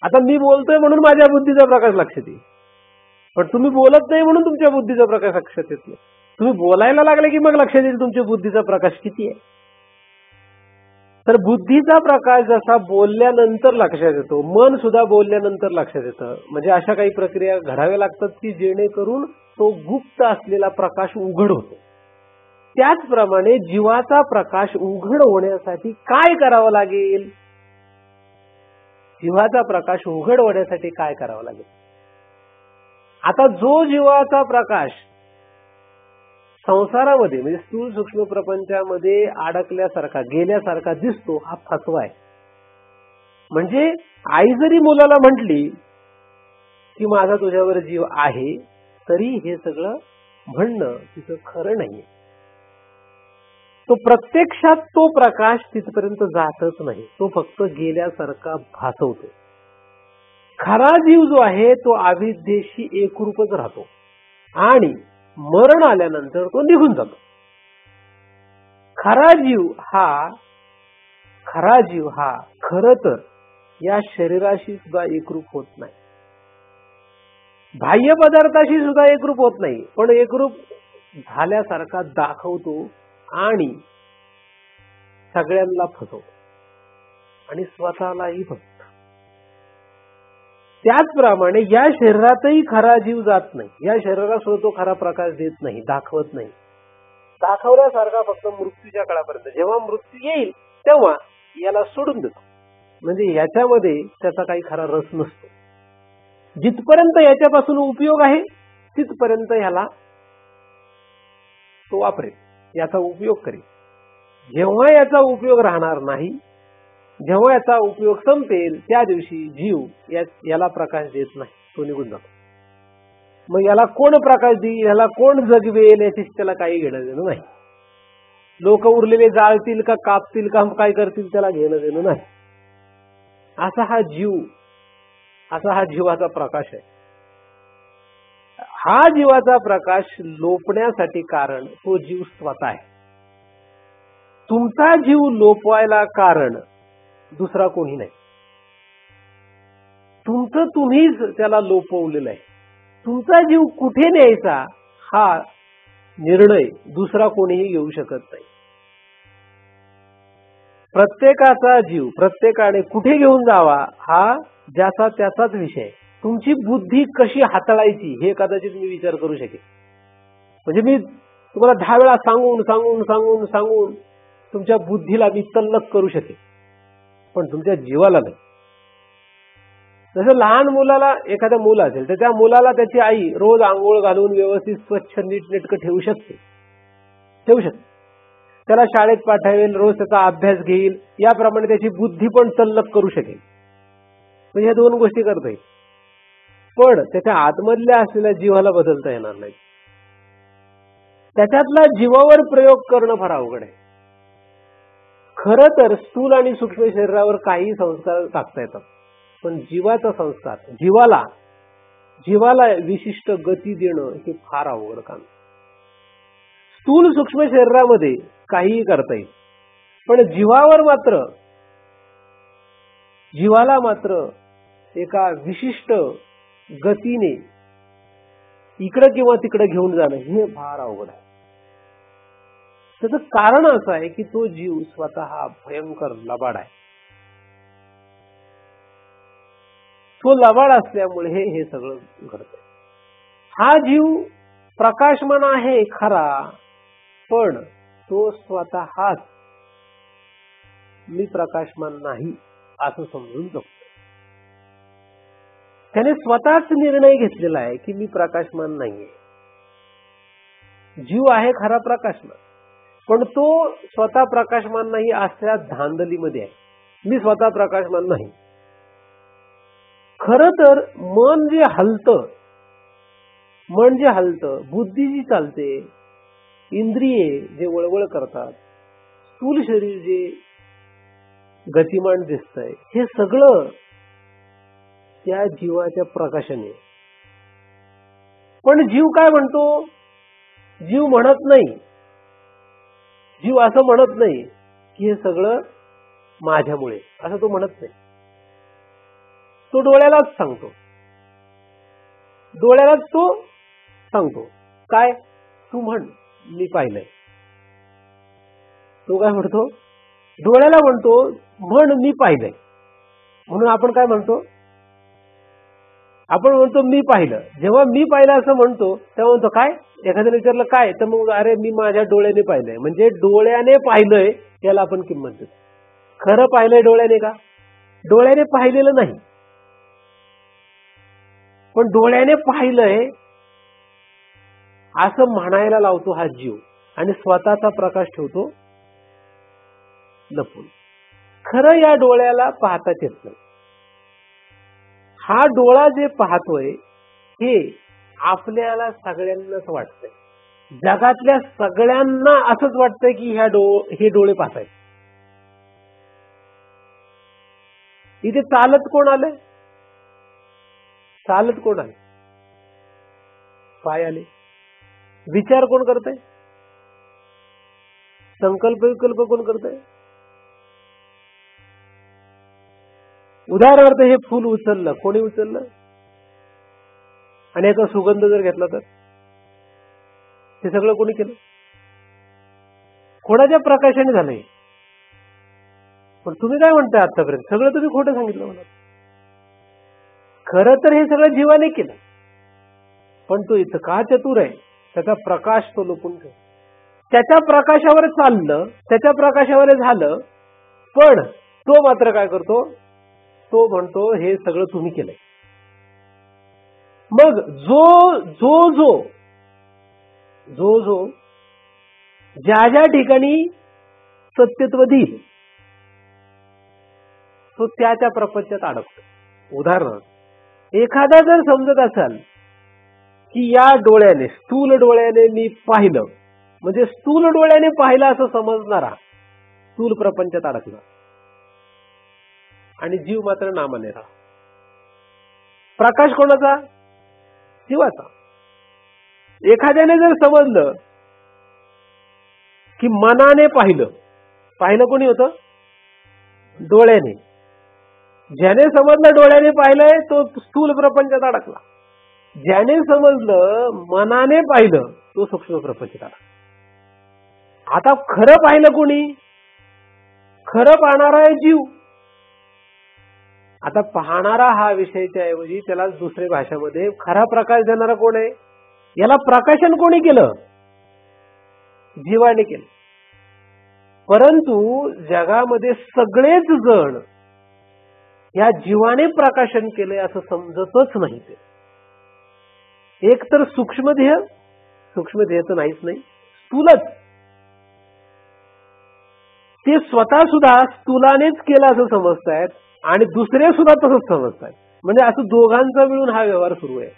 आता मी बोलतोय म्हणून माझ्या बुद्धीचा प्रकाश लक्षात येईल, पण तुम्ही बोलत नाही म्हणून तुमच्या बुद्धीचा प्रकाश लक्षात येत नाही. तुम्ही बोलायला लागले की मग लक्षात येईल तुमच्या बुद्धीचा प्रकाश किती आहे. तर बुद्धीचा प्रकाश जसा बोलल्यानंतर लक्षात येतो, मन सुद्धा बोलल्यानंतर लक्षात येतं. म्हणजे अशा काही प्रक्रिया घडाव्या लागतात की जेणेकरून तो गुप्त असलेला प्रकाश उघड होतो. त्याचप्रमाणे जीवाचा प्रकाश उघड होण्यासाठी काय करावं लागेल? जीवाचा प्रकाश उघड होण्यासाठी काय करावं लागेल? आता जो जीवाचा प्रकाश संसारामध्ये म्हणजे स्थूल सूक्ष्म प्रपंचामध्ये अडकल्यासारखा गेल्यासारखा दिसतो हा फसवा आहे. म्हणजे आई जरी मुलाला म्हटली की माझा तुझ्यावर जीव आहे तरी हे सगळं म्हणणं तिचं खरं नाहीये. तो प्रत्यक्षात तो प्रकाश तिथपर्यंत जातच नाही, तो फक्त गेल्यासारखा भासवतो. खरा जीव जो आहे तो अविद्येशी एकरूपच राहतो आणि मरण आल्यानंतर तो निघून जातो. खरा जीव हा खरं तर या शरीराशी सुद्धा एकरूप होत नाही, बाह्य पदार्थाशी सुद्धा एकरूप होत नाही, पण एकरूप झाल्यासारखा दाखवतो आणि सगळ्यांना फसवतो आणि स्वतःलाही फसवतो. त्याचप्रमाणे या शरीरातही खरा जीव जात नाही. या शरीराला सुद्धा तो खरा प्रकाश देत नाही, दाखवत नाही. दाखवल्यासारखा फक्त मृत्यूच्या काळापर्यंत. जेव्हा मृत्यू येईल तेव्हा याला सोडून देतो. म्हणजे याच्यामध्ये त्याचा काही खरा रस नसतो. जिथपर्यंत याच्यापासून उपयोग आहे तिथपर्यंत ह्याला तो वापरेल, याचा उपयोग करेल. जेव्हा याचा उपयोग राहणार नाही, जेव्हा याचा उपयोग संपेल त्या दिवशी जीव याला प्रकाश देत नाही, तो निघून जातो. मग याला कोण प्रकाश देईल, याला कोण जगवेल याची त्याला काही घेणं देणं नाही. लोक उरलेले जाळतील का कापतील का काय करतील त्याला घेणं देणं नाही. असा हा जीवाचा प्रकाश आहे. हा जीवाचा प्रकाश लोपण्यासाठी कारण तो जीव स्वतः आहे. तुमचा जीव लोपवायला कारण दुसरा कोणी नाही. तुमचं तुम्हीच त्याला लोपवलेलं आहे. तुमचा जीव कुठे न्यायचा हा निर्णय दुसरा कोणीही घेऊ शकत नाही. प्रत्येकाचा जीव प्रत्येकाने कुठे घेऊन जावा हा ज्याचा त्याचाच विषय. तुमची बुद्धी कशी हाताळायची हे कदाचित मी विचार करू शकेन. म्हणजे मी तुम्हाला 10 वेळा सांगून सांगून सांगून सांगून तुमच्या बुद्धीला मी तल्लख करू शकेन, पण तुमच्या जीवाला नाही. जसं लहान मुलाला, एखाद्या मुल असेल तर त्या मुलाला त्याची आई रोज आंघोळ घालून व्यवस्थित स्वच्छ नीटनेटकं ठेवू शकते. त्याला शाळेत पाठवेल, रोज त्याचा अभ्यास घेईल, याप्रमाणे त्याची बुद्धी पण तल्लख करू शकेल. म्हणजे ह्या 2 गोष्टी करता येईल. पण त्याच्या आतमधल्या असलेल्या जीवाला बदलता येणार नाही. त्याच्यातला जीवावर प्रयोग करणं फार अवघड आहे. खरं तर स्थूल आणि सूक्ष्म शरीरावर काही संस्कार टाकता येतात, पण जीवाचा संस्कार, जीवाला विशिष्ट गती देणं हे फार अवघड काम. स्थूल सूक्ष्म शरीरामध्ये काहीही करता येईल, पण जीवाला मात्र एका विशिष्ट गतीने इकडं किंवा तिकडं घेऊन जाणं हे फार अवघड आहे. त्याचं कारण असं आहे की तो जीव स्वतः भयंकर लबाड आहे. तो लबाड असल्यामुळे हे सगळं घडतंय. हा जीव प्रकाशमान आहे खरा, पण तो स्वतःच मी प्रकाशमान नाही असं समजून जगतो. त्याने स्वतःच निर्णय घेतलेला आहे की मी प्रकाशमान नाहीये. जीव आहे खरा प्रकाशमान, पण तो स्वतः प्रकाशमान नाही असल्या धांदलीमध्ये आहे. मी स्वतः प्रकाशमान नाही. खरं तर मन जे हलतं, बुद्धी जी चालते, इंद्रिये जे वळवळ करतात, स्थूल शरीर जे गतिमान दिसतंय, हे सगळं त्या जीवाच्या प्रकाशाने. पण जीव काय म्हणतो? जीव असं म्हणत नाही की हे सगळं माझ्यामुळे, असं तो म्हणत नाही. तो डोळ्यालाच सांगतो काय, तू म्हण मी पाहिलंय. तो काय म्हणतो? डोळ्याला म्हणतो म्हण मी पाहिलंय. म्हणून आपण काय म्हणतो? आपण म्हणतो मी पाहिलं. जेव्हा मी पाहिलं असं म्हणतो तेव्हा म्हणतो काय, एखाद्याने विचारलं काय, तर मग अरे मी माझ्या डोळ्याने पाहिलंय. म्हणजे डोळ्याने पाहिलंय याला आपण किंमत देतो. खरं पाहिलंय डोळ्याने का? डोळ्याने पाहिलेलं नाही, पण डोळ्याने पाहिलंय असं म्हणायला लावतो हा जीव, आणि स्वतःचा प्रकाश ठेवतो लपून. खरं या डोळ्याला पाहताच येत नाही. हा डोळा जे पाहतोय हे आपल्याला सगळ्यांनाच वाटतंय. जगातल्या सगळ्यांना असंच वाटतंय की हे डोळे पाहतायत. इथे चालत कोण आले? पाय आले. विचार कोण करतंय? संकल्प विकल्प कोण करतंय? उदाहरणार्थ हे फूल उचललं, कोणी उचललं? आणि याचा सुगंध जर घेतला तर हे सगळं कोणी केलं? कोणाच्या प्रकाशाने झालंय? पण तुम्ही काय म्हणताय आतापर्यंत? सगळं तुम्ही खोटं सांगितलं मला. खरं तर हे सगळं जीवाने केलं, पण तो इतका चतुर आहे, त्याचा प्रकाश तो लपून ठेवतो. त्याच्या प्रकाशावर चाललं, त्याच्या प्रकाशावर झालं, पण तो मात्र काय करतो? तो म्हणतो हे सगळं तुम्ही केलंय. मग जो ज्या ठिकाणी सत्यत्व देईल तो त्या प्रपंचात अडकतो. उदाहरणार्थ एखादा जर समजत असाल की या डोळ्याने, स्थूल डोळ्याने मी पाहिलं, म्हणजे स्थूल डोळ्याने पाहिलं असं समजणारा स्थूल प्रपंचात अडकला, आणि जीव मात्र नामाने राहा. प्रकाश कोणाचा? जीवाचा. एखाद्याने जर समजलं की मनाने पाहिलं कोणी होतं? डोळ्याने. ज्याने समजलं डोळ्याने पाहिलंय तो स्थूल प्रपंचात अडकला. ज्याने समजलं मनाने पाहिलं तो सूक्ष्म प्रपंचात अडकला. आता खरं पाहिलं कोणी? खरं पाहणारा आहे जीव. आता पाहणारा हा विषयाच्या ऐवजी त्याला दुसऱ्या भाषेमध्ये खरा प्रकाश देणारा कोण आहे? याला प्रकाशन कोणी केलं? जीवाने केलं. परंतु जगामध्ये सगळेच जण या जीवाने प्रकाशन केले असं समजतच नाही. ते एक तर सूक्ष्मदेह तर नाहीच नाही, स्थूलच. ते स्वतः सुद्धा स्थूलानेच केलं असं समजतायत आणि दुसरे सुद्धा तसंच समजतायत. म्हणजे असं दोघांचा मिळून हा व्यवहार सुरू आहे.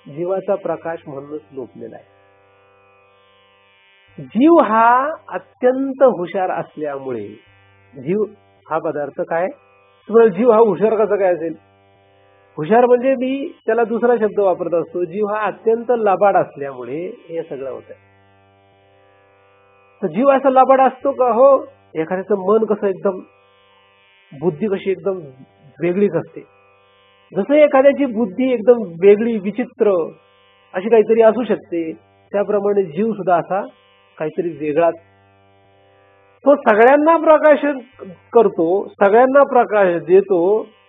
जीवाचा प्रकाश म्हणूनच लोपलेला आहे. जीव हा अत्यंत हुशार असल्यामुळे, जीव हा पदार्थ काय, तुम्हाला जीव हा हुशार कसा काय असेल? हुशार म्हणजे मी त्याला दुसरा शब्द वापरत असतो. जीव हा अत्यंत लबाड असल्यामुळे हे सगळं होत आहे. तर जीव असा लबाड असतो का? हो. एखाद्याचं मन कसं एकदम, बुद्धी कशी एकदम वेगळीच असते. जसं एखाद्याची बुद्धी एकदम वेगळी विचित्र अशी काहीतरी असू शकते, त्याप्रमाणे जीव सुद्धा असा काहीतरी वेगळाच. तो सगळ्यांना प्रकाशन करतो, सगळ्यांना प्रकाश देतो,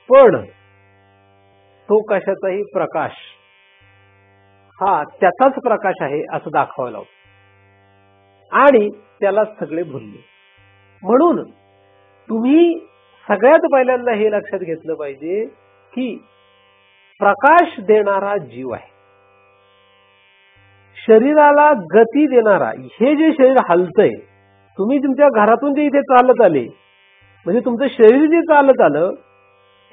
पण तो कशाचाही प्रकाश हा त्याचाच प्रकाश आहे असं दाखवावं लागतं. आणि त्याला सगळे भुलले. म्हणून तुम्ही सगळ्यात पहिल्यांदा हे लक्षात घेतलं पाहिजे की प्रकाश देणारा जीव आहे. शरीराला गती देणारा, हे जे शरीर हलतंय, तुम्ही तुमच्या घरातून जे इथे चालत आले, म्हणजे तुमचं शरीर जे चालत आलं,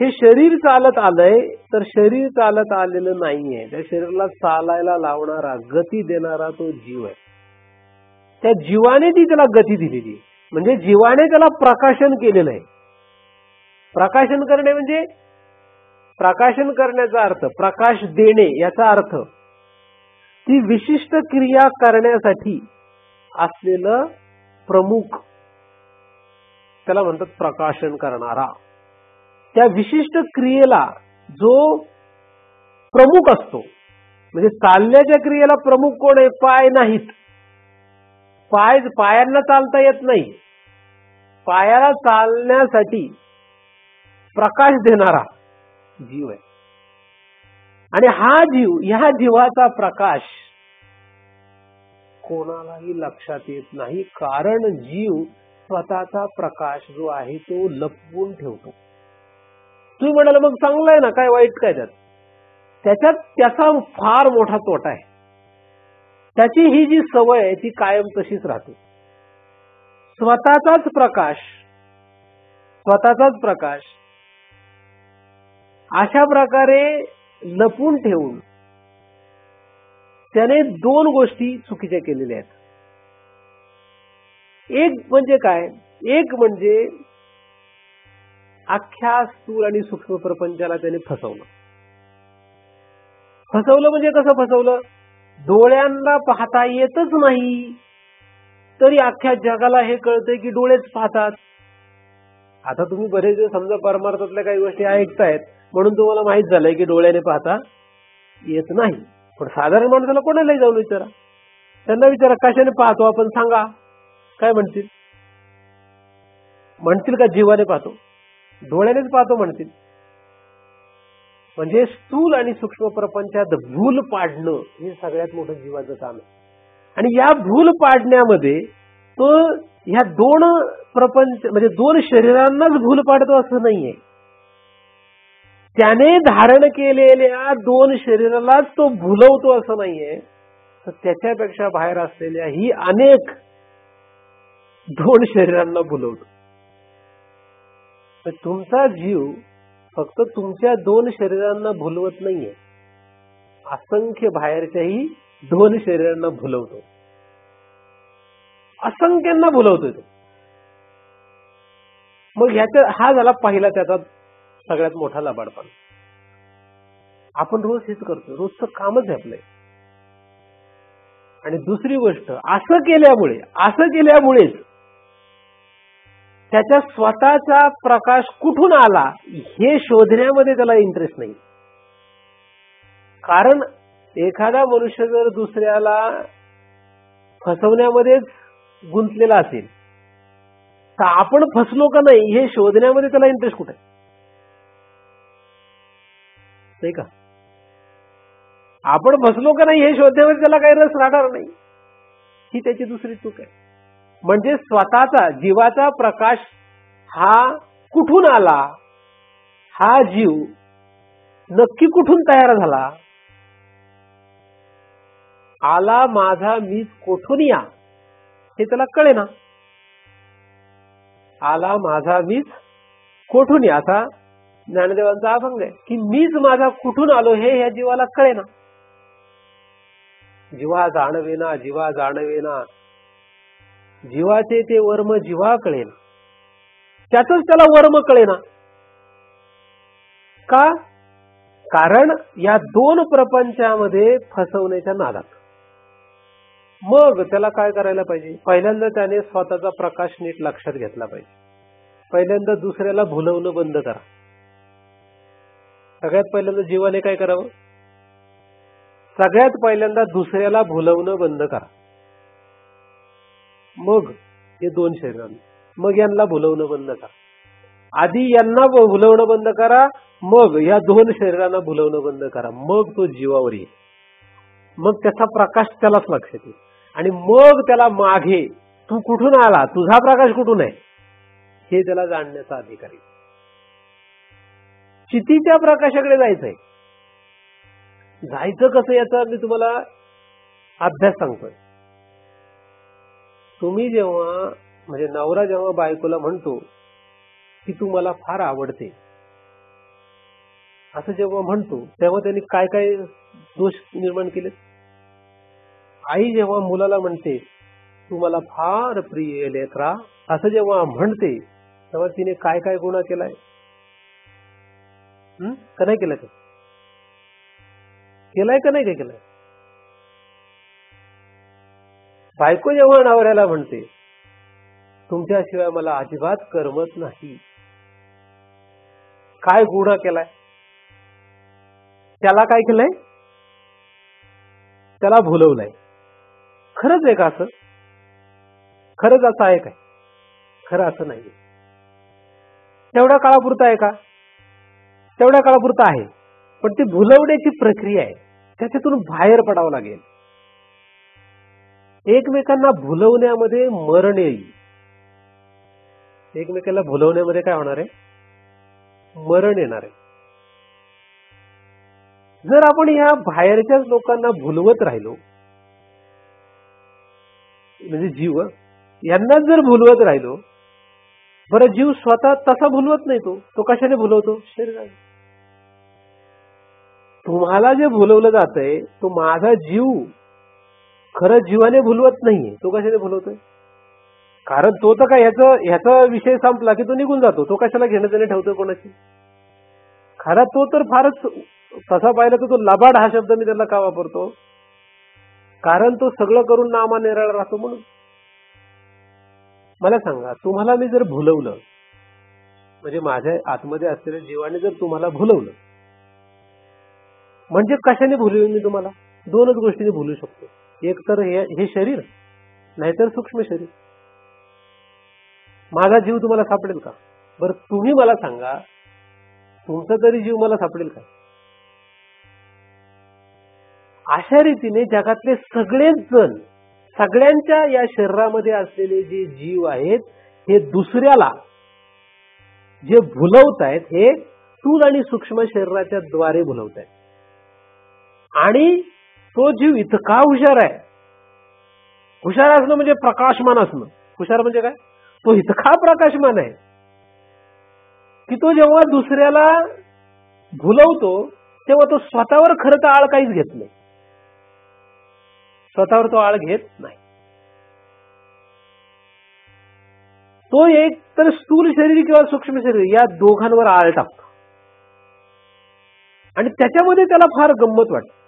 हे शरीर चालत आलंय, तर शरीर चालत आलेलं नाहीये. त्या शरीराला चालायला लावणारा, गती देणारा तो जीव आहे. त्या जीवाने ती त्याला गती दिलेली, म्हणजे जीवाने त्याला प्रकाशन केलेलं आहे. प्रकाशन करणे म्हणजे, प्रकाशन करण्याचा अर्थ प्रकाश देणे याचा अर्थ ती विशिष्ट क्रिया करण्यासाठी असलेलं प्रमुख, त्याला म्हणतात प्रकाशन करणारा. त्या विशिष्ट क्रियेला जो प्रमुख असतो, म्हणजे चालण्याच्या क्रियेला प्रमुख कोण आहे? पाय नाहीत. पायांना चालता येत नाही. पायाला चालण्यासाठी प्रकाश देणारा जीव आहे. आणि हा जीव, ह्या जीवाचा प्रकाश कोणालाही लक्षात येत नाही, कारण जीव स्वतःचा प्रकाश जो आहे तो लपवून ठेवतो. तुम्ही म्हणाला मग चांगलं आहे ना, काय वाईट काय त्यात? त्याच्यात त्याचा फार मोठा तोटा आहे. त्याची ही जी सवय आहे ती कायम तशीच राहते. स्वतःचाच प्रकाश अशा प्रकारे लपून ठेवून त्याने दोन गोष्टी चुकीच्या केलेल्या आहेत. एक म्हणजे काय? एक म्हणजे अख्ख्या स्थूल आणि सूक्ष्म प्रपंचाला त्याने फसवलं. म्हणजे कसं फसवलं? डोळ्यांना पाहता येतच नाही, तरी अख्ख्या जगाला हे कळतंय की डोळेच पाहतात. आता तुम्ही बरेच दिवस समजा परमार्थातल्या काही गोष्टी ऐकतायत, म्हणून तुम्हाला माहित झालंय की डोळ्याने पाहता येत नाही. पण साधारण माणसाला कोणालाही जाऊन विचारा, त्यांना विचारा कशाने पाहतो आपण, सांगा. काय म्हणतील? म्हणतील का जीवाने पाहतो? डोळ्यानेच पाहतो म्हणतील. म्हणजे स्थूल आणि सूक्ष्म प्रपंचात भूल पाडणं हे सगळ्यात मोठं जीवाचं काम आहे. आणि या भूल पाडण्यामध्ये तो ह्या दोन प्रपंच, म्हणजे दोन शरीरांनाच भूल पाडतो असं नाहीये. त्याने धारण केलेल्या दोन शरीरालाच तो भुलवतो असं नाहीये. तर त्याच्यापेक्षा बाहेर असलेल्या ही अनेक दोन शरीरांना भुलवतो. तर तुमचा जीव फक्त तुमच्या दोन शरीरांना भुलवत नाहीये, असंख्य बाहेरच्याही दोन शरीरांना भुलवतो, असंख्यांना भुलवतोय तो. मग ह्याचा हा झाला पहिला त्याचा सगळ्यात मोठा लबाडपणा. आपण रोज हेच करतो, रोजचं कामच आहे आपलं. आणि दुसरी गोष्ट, असं केल्यामुळेच त्याच्या स्वतःचा प्रकाश कुठून आला हे शोधण्यामध्ये त्याला इंटरेस्ट नाही. कारण एखादा मनुष्य जर दुसऱ्याला फसवण्यामध्येच गुंतलेला असेल तर आपण फसलो का नाही हे शोधण्यामध्ये त्याला इंटरेस्ट कुठे नाही का? आपण फसलो का नाही हे शोधण्यामध्ये त्याला काही रस राहणार नाही. ही त्याची दुसरी चूक आहे. म्हणजे स्वतःचा जीवाचा प्रकाश हा कुठून आला, हा जीव नक्की कुठून तयार झाला, आला माझा मीच कोठून या हे त्याला कळेना. आला माझा मीच कोठून या असा ज्ञानदेवांचा अभंग आहे की मीच माझा कुठून आलो हे या जीवाला कळेना. जीवा जाणवेना, जीवा जाणवेना, जीवाचे ते वर्म जीवा कळेन. त्यातच त्याला वर्म कळेना. का? कारण या दोन प्रपंचामध्ये फसवण्याच्या नादात. मग त्याला काय करायला पाहिजे? पहिल्यांदा त्याने स्वतःचा प्रकाश नीट लक्षात घेतला पाहिजे. पहिल्यांदा दुसऱ्याला भुलवणं बंद करा. सगळ्यात पहिल्यांदा जीवाने काय करावं? सगळ्यात पहिल्यांदा दुसऱ्याला भुलवणं बंद करा. मग हे दोन शरीरांना, मग यांना भुलवणं बंद करा. आधी यांना भुलवणं बंद करा, मग या दोन शरीरांना भुलवणं बंद करा. मग तो जीवावर येईल. मग त्याचा प्रकाश त्यालाच लक्षात येईल. आणि मग त्याला मागे तू कुठून आला, तुझा प्रकाश कुठून आहे हे त्याला जाणण्याचा अधिकार आहे. चितीच्या प्रकाशाकडे जायचंय. जायचं कसं याचा मी तुम्हाला अभ्यास सांगतोय. तुम्ही जेव्हा म्हणजे नवरा जेव्हा बायकोला म्हणतो की तू मला फार आवडते असं जेव्हा म्हणतो तेव्हा त्यांनी काय काय दोष निर्माण केले? आई जेव्हा मुलाला म्हणते तू मला फार प्रिय लेकरा असं जेव्हा म्हणते तेव्हा तिने काय काय गुन्हा केलाय? का नाही केलाय? केलाय का नाही? काय केलाय? बायको जेव्हा नवऱ्याला म्हणते तुमच्याशिवाय मला अजिबात करमत नाही, काय गुन्हा केलाय? त्याला काय केलंय? त्याला भुलवलंय. खरंच आहे का असं? खरंच असं आहे काय? खरं असं नाही. तेवढ्या काळापुरता आहे का? तेवढ्या काळापुरता आहे. पण ती भुलवण्याची प्रक्रिया आहे, त्याच्यातून बाहेर पडावं लागेल. एकमेकांना भुलवण्यामध्ये मरण येईल. एकमेकांना भुलवण्यामध्ये काय होणार आहे? मरण येणार आहे. जर आपण ह्या बाहेरच्याच लोकांना भुलवत राहिलो म्हणजे जीव यांनाच जर भुलवत राहिलो, बरं जीव स्वतः तसा भुलवत नाही. तो कशाने भुलवतो? शरीराने. तुम्हाला जे भुलवलं जातंय तो माझा जीव खरं जीवाने भुलवत नाहीये. तो कशाने भुलवतोय? कारण तो तर काय ह्याचा विषय संपला की तो निघून जातो. तो कशाला घेणं देणं ठेवतोय कोणाची? खरा तो तर फारच तसा पाहिला तर तो लबाड हा शब्द मी त्याला का वापरतो? कारण तो सगळं करून नामा निराळा राहतो म्हणून. मला सांगा, तुम्हाला मी जर भुलवलं म्हणजे माझ्या आतमध्ये असलेल्या जीवाने जर तुम्हाला भुलवलं म्हणजे कशाने भुलवेन मी तुम्हाला? दोनच गोष्टीने भुलू शकतो. एक तर हे शरीर, नाहीतर सूक्ष्म शरीर. माझा जीव तुम्हाला सापडेल का? बरं तुम्ही मला सांगा, तुमचा तरी जीव मला सापडेल का? अशा रीतीने जगातले सगळेच जण, सगळ्यांच्या या शरीरामध्ये असलेले जे जीव आहेत हे दुसऱ्याला जे भुलवतायत हे स्थूल आणि सूक्ष्म शरीराच्या द्वारे भुलवतायत. आणि तो जीव इतका हुशार आहे. हुशार असणं म्हणजे प्रकाशमान असणं. हुशार म्हणजे काय? तो इतका प्रकाशमान आहे की तो जेव्हा दुसऱ्याला भुलवतो तेव्हा तो स्वतःवर खरं तर आळ काहीच घेत नाही. स्वतःवर तो आळ घेत नाही. तो एक तर स्थूल शरीर किंवा सूक्ष्म शरीर या दोघांवर आळ टाकतो आणि त्याच्यामध्ये त्याला फार गंमत वाटते.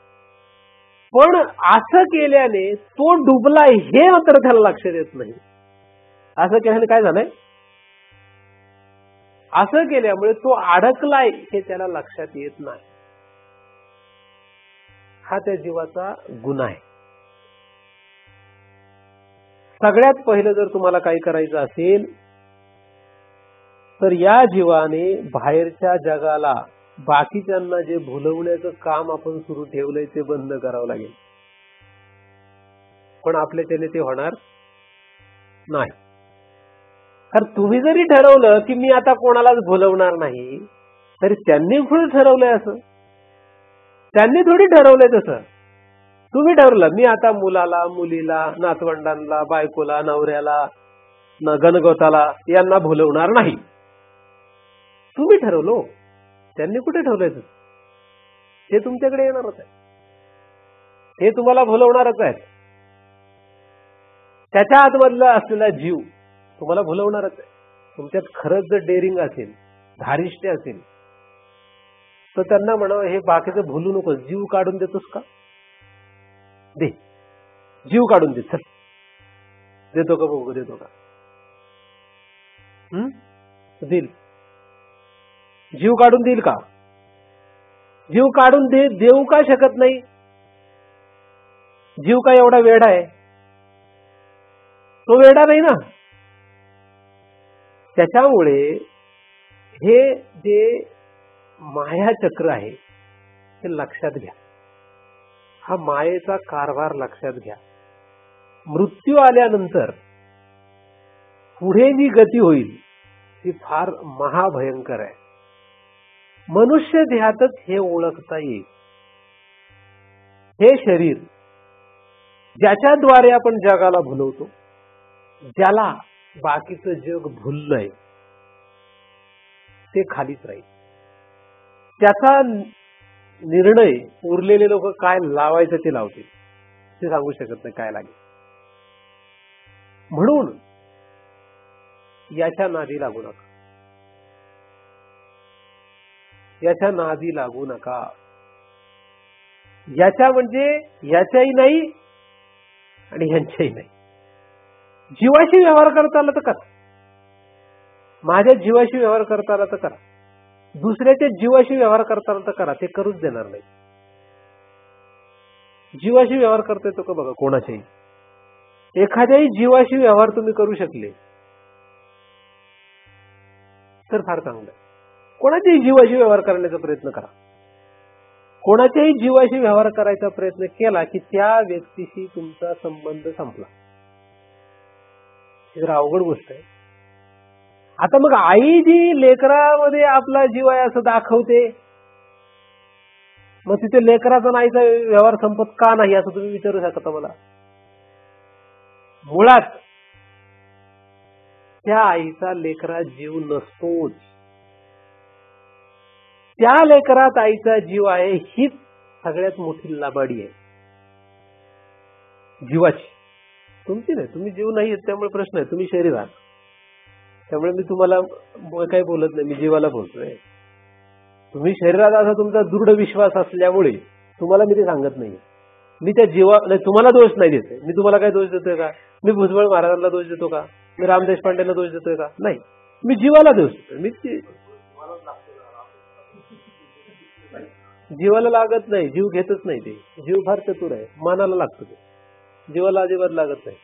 पण असं केल्याने तो डुबलाय हे मात्र त्याला लक्षात येत नाही. असं केल्याने काय झालंय? असं केल्यामुळे तो अडकलाय हे त्याला लक्षात येत नाही. हा त्या जीवाचा गुन्हा आहे. सगळ्यात पहिलं जर तुम्हाला काही करायचं असेल तर या जीवाने बाहेरच्या जगाला बाकीच्यांना जे भुलवण्याचं काम आपण सुरू ठेवलंय ते बंद करावं लागेल. पण आपल्याच्याने ते होणार नाही. कारण तुम्ही जरी ठरवलं की मी आता कोणालाच भुलवणार नाही, तरी त्यांनी थोडी ठरवलंय असं. त्यांनी थोडी ठरवलंय तसं. तुम्ही ठरवलं मी आता मुलाला, मुलीला, नातवंडांना, बायकोला, नवऱ्याला, गणगोताला यांना भुलवणार नाही. तुम्ही ठरवलो. त्यांनी कुठे ठरवलंय तसं? ते तुमच्याकडे येणारच आहे. हे तुम्हाला भुलवणारच आहेत. त्याच्या आतमधला असलेला जीव तुम्हाला भुलवणारच आहे. तुमच्यात खरंच जर डेअरिंग असेल, धारिष्ट असेल, तर त्यांना म्हणावं हे बाकीचं भुलू नकोस. जीव काढून देतोस का? दे, जीव काढून दे. चल, देतो का बघू, देतो का? देईल. जीव काढून देईल का? जीव काढून देऊ का शकत नाही? जीव का एवढा वेडा आहे? तो वेडा नाही ना. त्याच्यामुळे हे जे मायाचक्र आहे हे लक्षात घ्या. हा मायेचा कारभार लक्षात घ्या. मृत्यू आल्यानंतर पुढे जी गती होईल ती फार महाभयंकर आहे. मनुष्य देहातच हे ओळखता येईल. हे शरीर ज्याच्याद्वारे आपण जगाला भुलवतो, ज्याला बाकीचं जग भुललंय ते खालीच राहील. त्याचा निर्णय उरलेले लोक काय लावायचं ते लावतील. ते सांगू शकत नाही काय लागेल. म्हणून याच्या नादी लागू नका. याच्या नादी लागू नका. याच्या म्हणजे याच्याही नाही आणि ह्यांच्याही नाही. जीवाशी व्यवहार करता आला तर करा. माझ्या जीवाशी व्यवहार करता आला तर करा. दुसऱ्याच्या जीवाशी व्यवहार करता आला तर करा. ते करूच देणार नाही. जीवाशी व्यवहार करता येतो का बघा कोणाच्याही. एखाद्याही जीवाशी व्यवहार तुम्ही करू शकले तर फार चांगलं. कोणाच्याही जीवाशी व्यवहार करण्याचा प्रयत्न करा. कोणाच्याही जीवाशी व्यवहार करायचा प्रयत्न केला की त्या व्यक्तीशी तुमचा संबंध संपला. ही अवघड गोष्ट आहे. आता मग आई जी लेकरामध्ये आपला जीव आहे असं दाखवते, मग तिथे लेकराचा नाहीचा व्यवहार संपत का नाही असं तुम्ही विचारू शकता मला. मुळात त्या आईचा लेकरात जीव नसतोच. त्या लेकरात आईचा जीव आहे हीच सगळ्यात मोठी लाबाडी आहे जीवाची. तुमची नाही. तुम्ही जीव नाही त्यामुळे प्रश्न आहे. तुम्ही शरीर आहात त्यामुळे मी तुम्हाला काही बोलत नाही. मी जीवाला बोलतोय. तुम्ही शरीरात असा तुमचा दृढ विश्वास असल्यामुळे तुम्हाला मी ते सांगत नाही. मी त्या तुम्हाला दोष नाही देतोय. मी तुम्हाला काय दोष देतोय का? मी भुजबळ महाराजांना दोष देतो का? मी राम देशपांडेला दोष देतोय का? नाही. मी जीवाला दोष देतोय. मी जीवाला लागत नाही. जीव घेतच नाही. ते जीव फार चतुर आहे. मनाला लागतो ते. जीवाला अजिबात लागत नाही.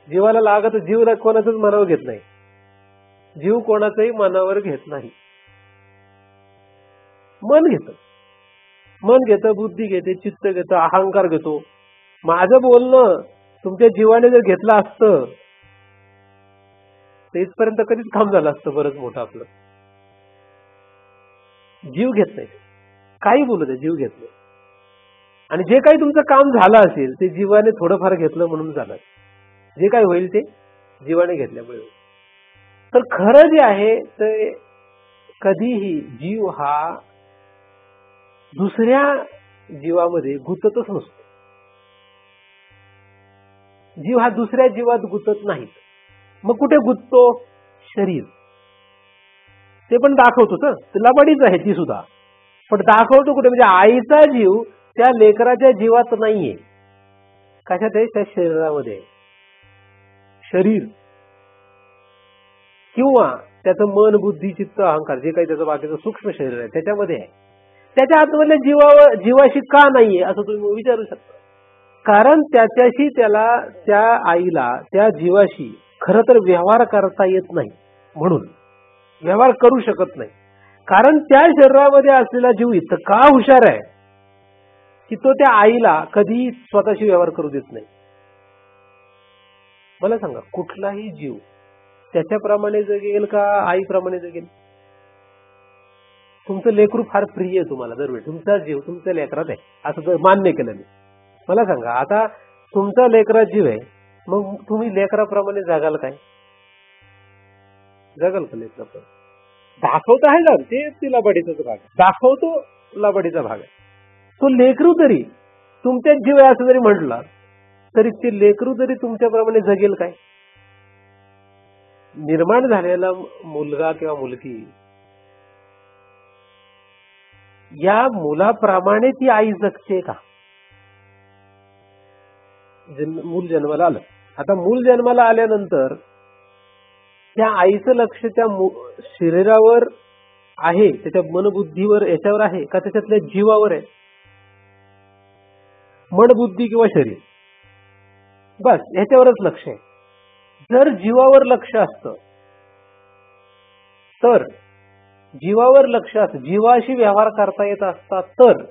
जीवाला लागत जीव कोणाचंच मनावर घेत नाही. जीव कोणाचंही मनावर घेत नाही. मन घेतं. मन घेतं, बुद्धी घेते, चित्त घेतं, अहंकार घेतो. माझं बोलणं तुमच्या जीवाने जर घेतलं असतं तर इथपर्यंत कधीच काम झालं असतं बरंच मोठं आपलं. जीव घेत नाही. काही बोलू दे, जीव घेत नाही. आणि जे काही तुमचं काम झालं असेल ते जीवाने थोडंफार घेतलं म्हणून झालं. जे काही होईल ते जीवाने घेतल्यामुळे. तर खरं जे आहे ते कधीही जीव हा दुसऱ्या जीवामध्ये गुंततच नसतो. जीव हा दुसऱ्या जीवात गुंतत नाही. मग कुठे गुंततो? शरीर. ते पण दाखवतोच. लबाडीच आहे ती सुद्धा. पण दाखवतो कुठे? म्हणजे आईचा जीव त्या लेकराच्या जीवात नाहीये. कशात आहे? त्या शरीरामध्ये. शरीर किंवा त्याचं मन, बुद्धी, चित्त, अहंकार जे काही त्याचं बाकीचं सूक्ष्म शरीर आहे त्याच्यामध्ये आहे. त्याच्या आतमधल्या जीवाशी का नाहीये असं तुम्ही विचारू शकता. कारण त्याच्याशी त्याला, त्या आईला, त्या जीवाशी खरं तर व्यवहार करता येत नाही. म्हणून व्यवहार करू शकत नाही. कारण त्या शरीरामध्ये असलेला जीव इतका हुशार आहे की तो त्या आईला कधी स्वतःशी व्यवहार करू देत नाही. मला सांगा, कुठलाही जीव त्याच्याप्रमाणे जगेल का आईप्रमाणे जगेल? तुमचं लेकरू फार प्रिय आहे तुम्हाला, दरवेळी तुमचा जीव तुमच्या लेकरात आहे असं जर मान्य केलं मी, मला सांगा आता तुमचा लेकरात जीव आहे, मग तुम्ही लेकराप्रमाणे जगाल काय? जगाल का लेकराप्रमाणे? दाखवता आहे का ते तिला बडीचा भाग, दाखवतो लबाडीचा भाग आहे. तो लेकरू तरी तुमच्याच जीव आहे असं जरी म्हटलं तरी ते लेकरू तरी तुमच्याप्रमाणे जगेल काय? निर्माण झालेला मुलगा किंवा मुलगी या मुलाप्रमाणे ती आई जगते का? मूल जन्माला आलं, आता मूल जन्माला आल्यानंतर त्या आईचं लक्ष त्या शरीरावर आहे, त्याच्या मनबुद्धीवर याच्यावर आहे का त्याच्यातल्या जीवावर आहे? मन, बुद्धी किंवा शरीर, बस ह्याच्यावरच लक्ष आहे. जर जीवावर लक्ष असतं तर, जीवावर लक्ष असतं, जीवाशी व्यवहार करता येत असता तर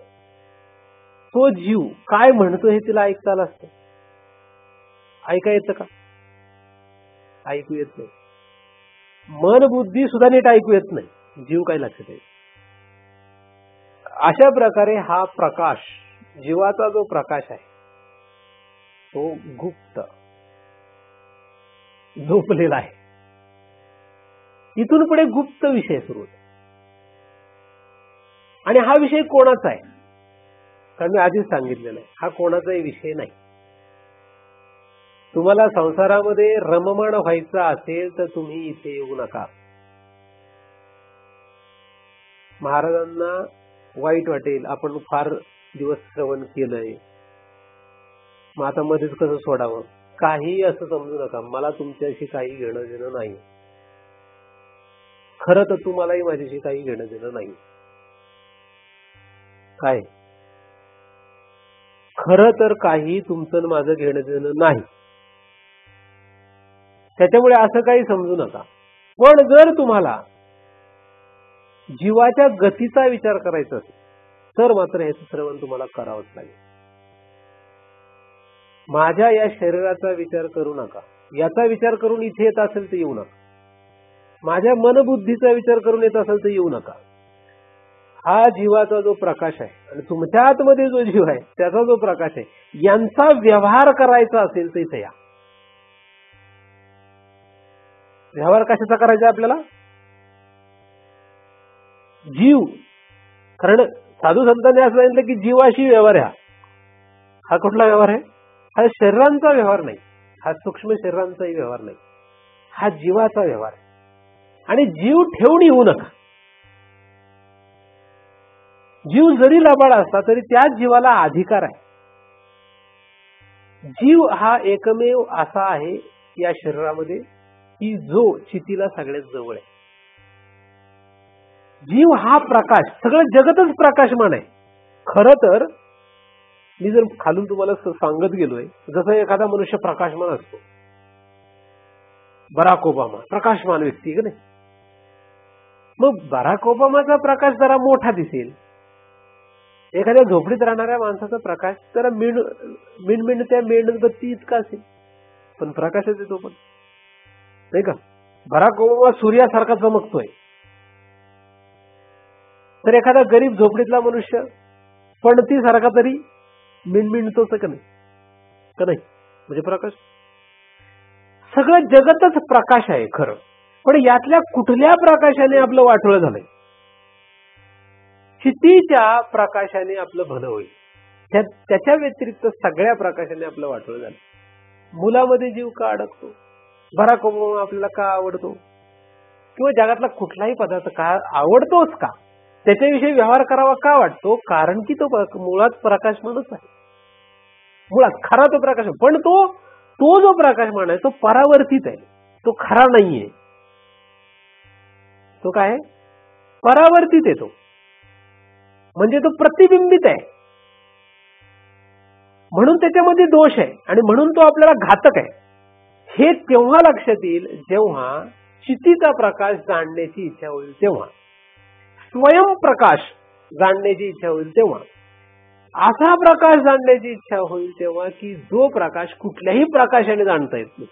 तो जीव काय म्हणतो हे तिला ऐकता आलं असतं. ऐका येतं का? ऐकू येत नाही. मन, बुद्धी सुद्धा नीट ऐकू येत नाही, जीव काय लक्षात येईल. अशा प्रकारे हा प्रकाश, जीवाचा जो प्रकाश आहे तो गुप्त झोपलेला आहे. इथून पुढे गुप्त विषय सुरू होतो. आणि हा विषय कोणाचा आहे? कारण मी आधीच सांगितलेलं आहे, हा कोणाचाही विषय नाही. तुम्हाला संसारामध्ये रममाण व्हायचं असेल तर तुम्ही इथे येऊ नका. महाराजांना वाईट वाटेल, आपण फार दिवस श्रवण केलंय, मग आता मध्येच कसं सोडावं, काही असं समजू नका. मला तुमच्याशी काही घेणं देणं नाही. खरं तर तुम्हालाही माझ्याशी काही घेणं देणं नाही. काय? खरं तर काही तुमचं माझं घेणं देणं नाही. त्याच्यामुळे असं काही समजू नका. पण जर तुम्हाला जीवाच्या गतीचा विचार करायचा असेल तर मात्र ह्याचं श्रवण तुम्हाला करावंच लागेल. माझ्या या शरीराचा विचार करू नका. याचा विचार करून इथे येत असेल तर येऊ नका. माझ्या मनबुद्धीचा विचार करून येत असेल तर येऊ नका. हा जीवाचा जो प्रकाश आहे आणि तुमच्या आतमध्ये जो जीव आहे त्याचा जो प्रकाश आहे, यांचा व्यवहार करायचा असेल तर इथे या. व्यवहार कशाचा करायचा आपल्याला? जीव. कारण साधू संतांनी असं सांगितलं की जीवाशी व्यवहार आहे. हा कुठला व्यवहार आहे? हा शरीरांचा व्यवहार नाही, हा सूक्ष्म शरीरांचाही व्यवहार नाही, हा जीवाचा व्यवहार आहे. आणि जीव ठेवून येऊ नका. जीव जरी लबाड असता तरी त्याच जीवाला अधिकार आहे. जीव हा एकमेव असा आहे या शरीरामध्ये की जो चितीला सगळ्यात जवळ आहे. जीव हा प्रकाश, सगळं जगतच प्रकाशमान आहे. खरं तर मी जर खालून तुम्हाला सांगत गेलोय, जसं एखादा मनुष्य प्रकाशमान असतो, बराक ओबामा प्रकाशमान व्यक्ती का नाही, मग बराक ओबामाचा प्रकाश जरा मोठा दिसेल, एखाद्या झोपडीत राहणाऱ्या माणसाचा प्रकाश जरा मिणमिणत्या मेणबत्ती इतका असेल, पण प्रकाशच येतो. पण नाही का? बराक ओबामा सूर्यासारखा चमकतोय, तर एखादा गरीब झोपडीतला मनुष्य पणती सारखा तरी मिणमिणतोच का नाही? का नाही? म्हणजे प्रकाश, सगळं जगतच प्रकाश आहे खरं. पण यातल्या कुठल्या प्रकाशाने आपलं वाटोळं झालंय? चितीच्या प्रकाशाने आपलं भलं होईल, त्याच्या व्यतिरिक्त सगळ्या प्रकाशाने आपलं वाटोळं झालं. मुलामध्ये जीव का अडकतो? बराक ओबामा आपल्याला का आवडतो? किंवा जगातला कुठलाही पदार्थ का आवडतोच का? त्याच्याविषयी व्यवहार करावा का वाटतो? कारण की तो मुळात प्रकाशमानच आहे. मुळात खरा तो प्रकाश, पण तो जो प्रकाशमान आहे तो परावर्तित आहे, तो खरा नाहीये. तो काय आहे? परावर्तित येतो, म्हणजे तो प्रतिबिंबित आहे, म्हणून त्याच्यामध्ये दोष आहे आणि म्हणून तो आपल्याला घातक आहे. हे तेव्हा लक्षात येईल जेव्हा चितीचा प्रकाश जाणण्याची इच्छा होईल, तेव्हा स्वयंप्रकाश जाणण्याची इच्छा होईल, तेव्हा असा प्रकाश जाणण्याची इच्छा होईल, तेव्हा की जो प्रकाश कुठल्याही प्रकाशाने जाणता येत नाही.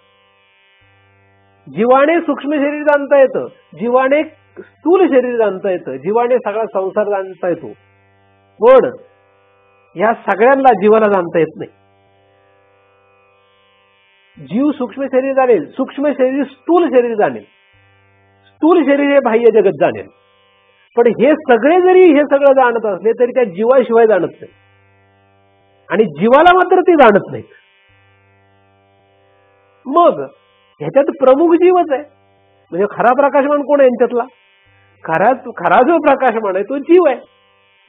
जीवाने सूक्ष्म शरीर जाणता येतं, जीवाने स्थूल शरीर जाणता येतं, जीवाने सगळा संसार जाणता येतो, पण या सगळ्यांना जीवाला जाणता येत नाही. जीव सूक्ष्म शरीर जाणेल, सूक्ष्म शरीर स्थूल शरीर जाणेल, स्थूल शरीर हे बाह्य जगत जाणेल, पण हे सगळे जरी हे सगळं जाणत असले तरी त्या जीवाशिवाय जाणत नाही आणि जीवाला मात्र ते जाणत नाहीत. मग ह्याच्यात प्रमुख जीवच आहे, म्हणजे खरा प्रकाशमान कोण आहे यांच्यातला? खरा जो प्रकाशमान आहे तो जीव आहे.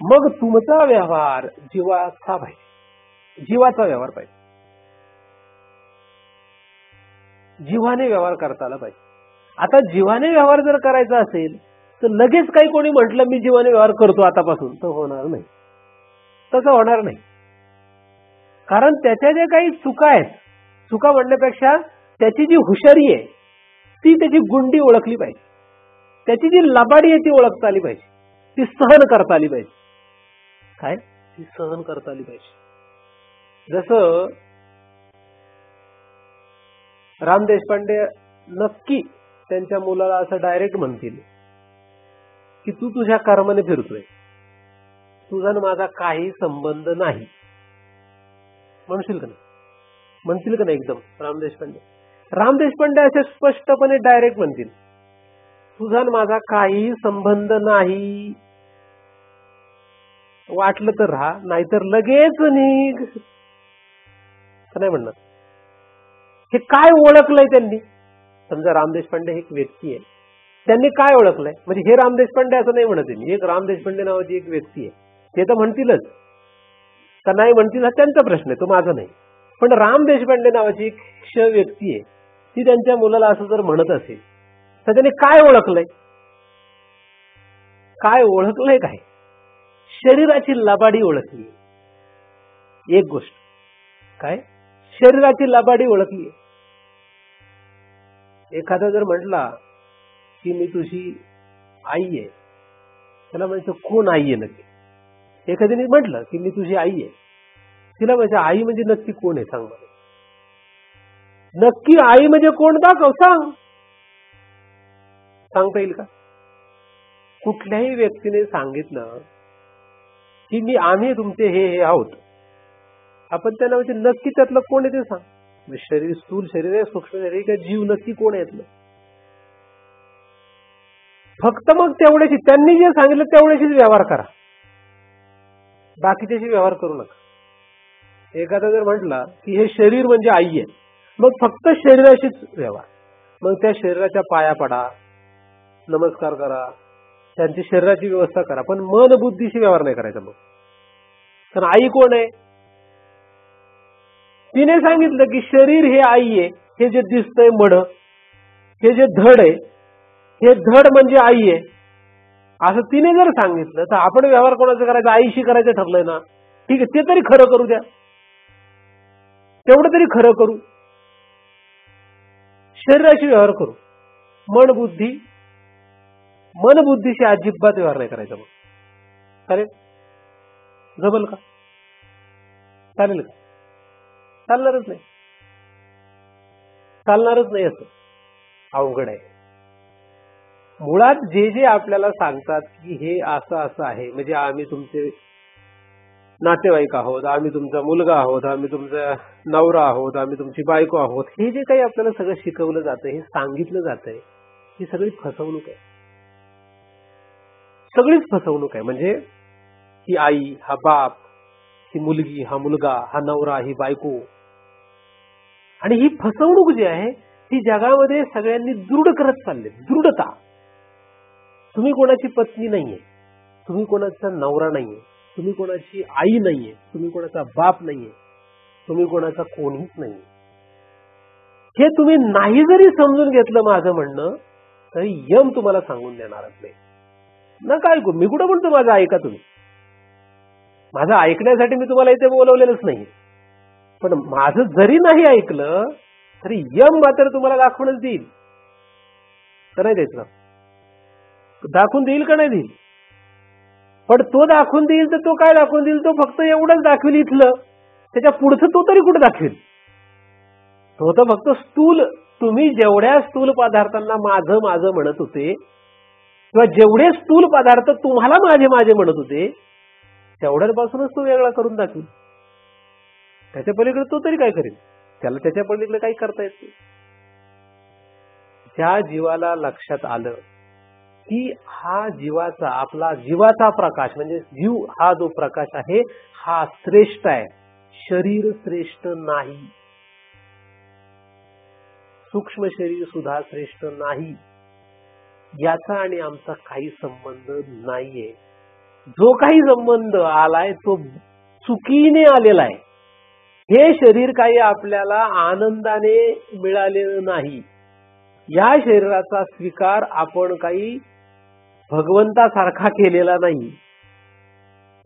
मग तुमचा व्यवहार जीवाचा पाहिजे, जीवाचा व्यवहार पाहिजे, जीवाने व्यवहार करता आला पाहिजे. आता जीवाने व्यवहार जर करायचा असेल तर लगेच काही कोणी म्हटलं मी जीवाने व्यवहार करतो आतापासून, तर होणार नाही, तसं होणार नाही. कारण त्याच्या ज्या काही चुका आहेत, चुका म्हणण्यापेक्षा त्याची जी हुशारी आहे ती त्याची गुंडी ओळखली पाहिजे, त्याची जी लबाडी आहे ती ओळखता आली पाहिजे, ती सहन करता आली पाहिजे. काय? ती सहन करता आली पाहिजे. जसं राम देशपांडे नक्की त्यांच्या मुलाला असं डायरेक्ट म्हणतील की तू तुझ्या कर्माने फिरतोय, तुझा न माझा काही संबंध नाही, म्हणशील का नाही? म्हणतील का नाही? एकदम राम देशपांडे असे स्पष्टपणे डायरेक्ट म्हणतील तुझा न माझा काही संबंध नाही, वाटलं तर राहा, नाहीतर लगेच निघ, नाही म्हणणार. हे काय ओळखलंय त्यांनी? समजा राम देशपांडे एक व्यक्ती आहे, त्यांनी काय ओळखलंय? म्हणजे हे राम देशपांडे असं नाही म्हणत मी, एक राम देशपांडे नावाची एक व्यक्ती आहे, ते तर म्हणतीलच का नाही म्हणतील हा त्यांचा प्रश्न आहे, तो माझा नाही. पण राम देशपांडे नावाची एक व्यक्ती आहे, ती त्यांच्या मुलाला असं जर म्हणत असेल तर त्यांनी काय ओळखलंय? काय ओळखलंय? काय? शरीराची लबाडी ओळखली, एक गोष्ट. काय? शरीराची लबाडी ओळखली. एखादा जर म्हटला की मी तुझी आई आहे, त्याला म्हणायचं कोण आई आहे नक्की? एखाद्याने म्हटलं की मी तुझी आई आहे, तिला म्हणजे आई म्हणजे नक्की कोण आहे सांग मला, नक्की आई म्हणजे कोण दाखव, सांगता येईल का? कुठल्याही व्यक्तीने सांगितलं की मी आम्ही तुमचे हे आहोत, आपण त्यांना म्हणजे नक्की त्यातलं कोण आहे ते सांग. शरीर स्थूल शरीर आहे, सूक्ष्म शरीर का जीव, नक्की कोण आहे यातलं? फक्त मग तेवढ्याशी त्यांनी जे सांगितलं तेवढ्याशीच व्यवहार करा, बाकीच्याशी व्यवहार करू नका. एखादा जर म्हटला की हे शरीर म्हणजे आई आहे, मग फक्त शरीराशीच व्यवहार, मग त्या शरीराच्या पाया पडा, नमस्कार करा, त्यांची शरीराची व्यवस्था करा, पण मन बुद्धीशी व्यवहार नाही करायचा. मग कारण आई कोण आहे? तिने सांगितलं की शरीर हे आई आहे, हे जे दिसतंय मड, हे जे धड आहे, हे धड म्हणजे आई आहे, असं तिने जर सांगितलं तर आपण व्यवहार कोणाचा करायचा? आईशी करायचं ठरलंय ना, ठीक आहे, ते तरी खरं करू द्या, तेवढं तरी खरं करू, शरीराशी व्यवहार करू, मन बुद्धीशी अजिबात व्यवहार नाही करायचा. मग चालेल? जमल का? चालेल का? चालणारच नाही, चालणारच नाही, असं अवघड आहे. मुळात जे जे आपल्याला सांगतात की हे असं असं आहे, म्हणजे आम्ही तुमचे नातेवाईक आहोत, आम्ही तुमचा मुलगा आहोत, आम्ही तुमचा नवरा आहोत, आम्ही तुमची बायको आहोत, हे जे काही आपल्याला सगळं शिकवलं जातंय, हे सांगितलं जातंय, ही सगळी फसवणूक आहे, सगळीच फसवणूक आहे. म्हणजे ही आई, हा बाप, ही मुलगी, हा मुलगा, हा नवरा, ही बायको, आणि ही फसवणूक जी आहे ती जगामध्ये सगळ्यांनी दृढ करत चालले. दृढता. तुम्ही कोणाची पत्नी नाहीये, तुम्ही कोणाचा नवरा नाहीये, तुम्ही कोणाची आई नाहीये, तुम्ही कोणाचा बाप नाहीये, तुम्ही कोणाचा कोणीच नाहीये. हे तुम्ही नाही जरी समजून घेतलं माझं म्हणणं, तरी यम तुम्हाला सांगून देणारच नाही. नका ऐकू. मी कुठं म्हणतो माझं ऐका तुम्ही. माझं ऐकण्यासाठी मी तुम्हाला इथे बोलवलेलंच नाही. पण माझं जरी नाही ऐकलं तरी यम मात्र तुम्हाला दाखवूनच देईल. तर नाही द्यायचं, दाखवून देईल का नाही देईल. पण तो दाखवून देईल तर तो काय दाखवून देईल, तो फक्त एवढंच दाखवेल इथलं, त्याच्या पुढचं तो तरी कुठे दाखवेल. तो तर फक्त स्थूल, तुम्ही जेवढ्या स्थूल पदार्थांना माझं माझं म्हणत होते किंवा जेवढे स्थूल पदार्थ तुम्हाला माझे माझे म्हणत होते तेवढ्यापासूनच तो वेगळा करून दाखवेल. त्याच्या पलीकडे तो तरी काय करेल, त्याला त्याच्या पलीकडे काही करता येत नाही. ज्या जीवाला लक्षात आलं की हा जीवाचा, आपला जीवाचा प्रकाश म्हणजे जीव हा जो प्रकाश आहे हा श्रेष्ठ आहे, शरीर श्रेष्ठ नाही, सूक्ष्म शरीर सुद्धा श्रेष्ठ नाही, याचा आणि आमचा काही संबंध नाहीये. जो काही संबंध आलाय तो चुकीने आलेला आहे. हे शरीर काही आपल्याला आनंदाने मिळालेलं नाही. या शरीराचा स्वीकार आपण काही भगवंतासारखा केलेला नाही.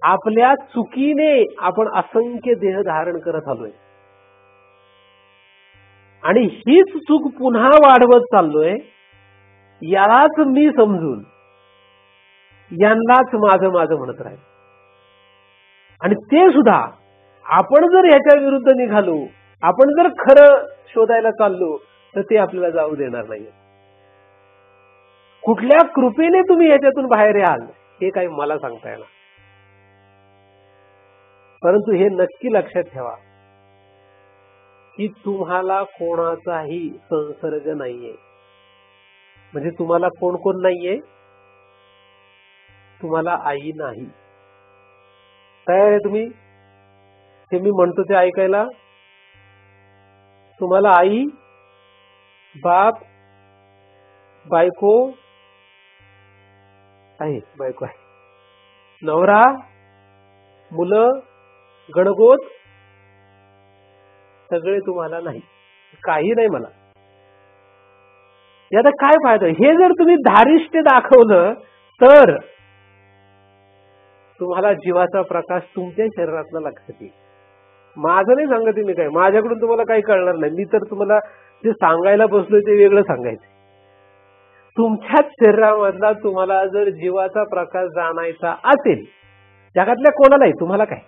आपल्या चुकीने आपण असंख्य देह धारण करत आलोय आणि हीच चूक पुन्हा वाढवत चाललोय. यालाच मी समजून यांनाच माझं माझं म्हणत राहील. आणि ते सुद्धा आपण जर ह्याच्या विरुद्ध निघालो, आपण जर खरं शोधायला चाललो तर ते आपल्याला जाऊ देणार नाही. कुठल्या कृपेने तुम्ही याच्यातून बाहेर याल हे काही मला सांगता येणार. परंतु हे नक्की लक्षात ठेवा की तुम्हाला कोणाचाही संसर्ग नाहीये. म्हणजे तुम्हाला कोण कोण नाहीये, तुम्हाला आई नाही. तयार आहे तुम्ही ते मी म्हणतो ते ऐकायला. तुम्हाला आई, बाप, बायको आहे, बायको आहे, नवरा, मुलं, गणगोत सगळे तुम्हाला नाही, काही नाही मला. याचा काय फायदा. हे जर तुम्ही धारिष्ट्य दाखवलं तर तुम्हाला जीवाचा प्रकाश तुमच्या शरीरातला लक्षात येईल. माझं नाही सांगत मी काय, माझ्याकडून तुम्हाला काही कळणार नाही. मी तर तुम्हाला जे सांगायला बसलोय ते वेगळं सांगायचं. तुमच्याच शरीरामधला तुम्हाला जर जीवाचा प्रकाश जाणायचा असेल, जगातल्या कोणालाही, तुम्हाला काय,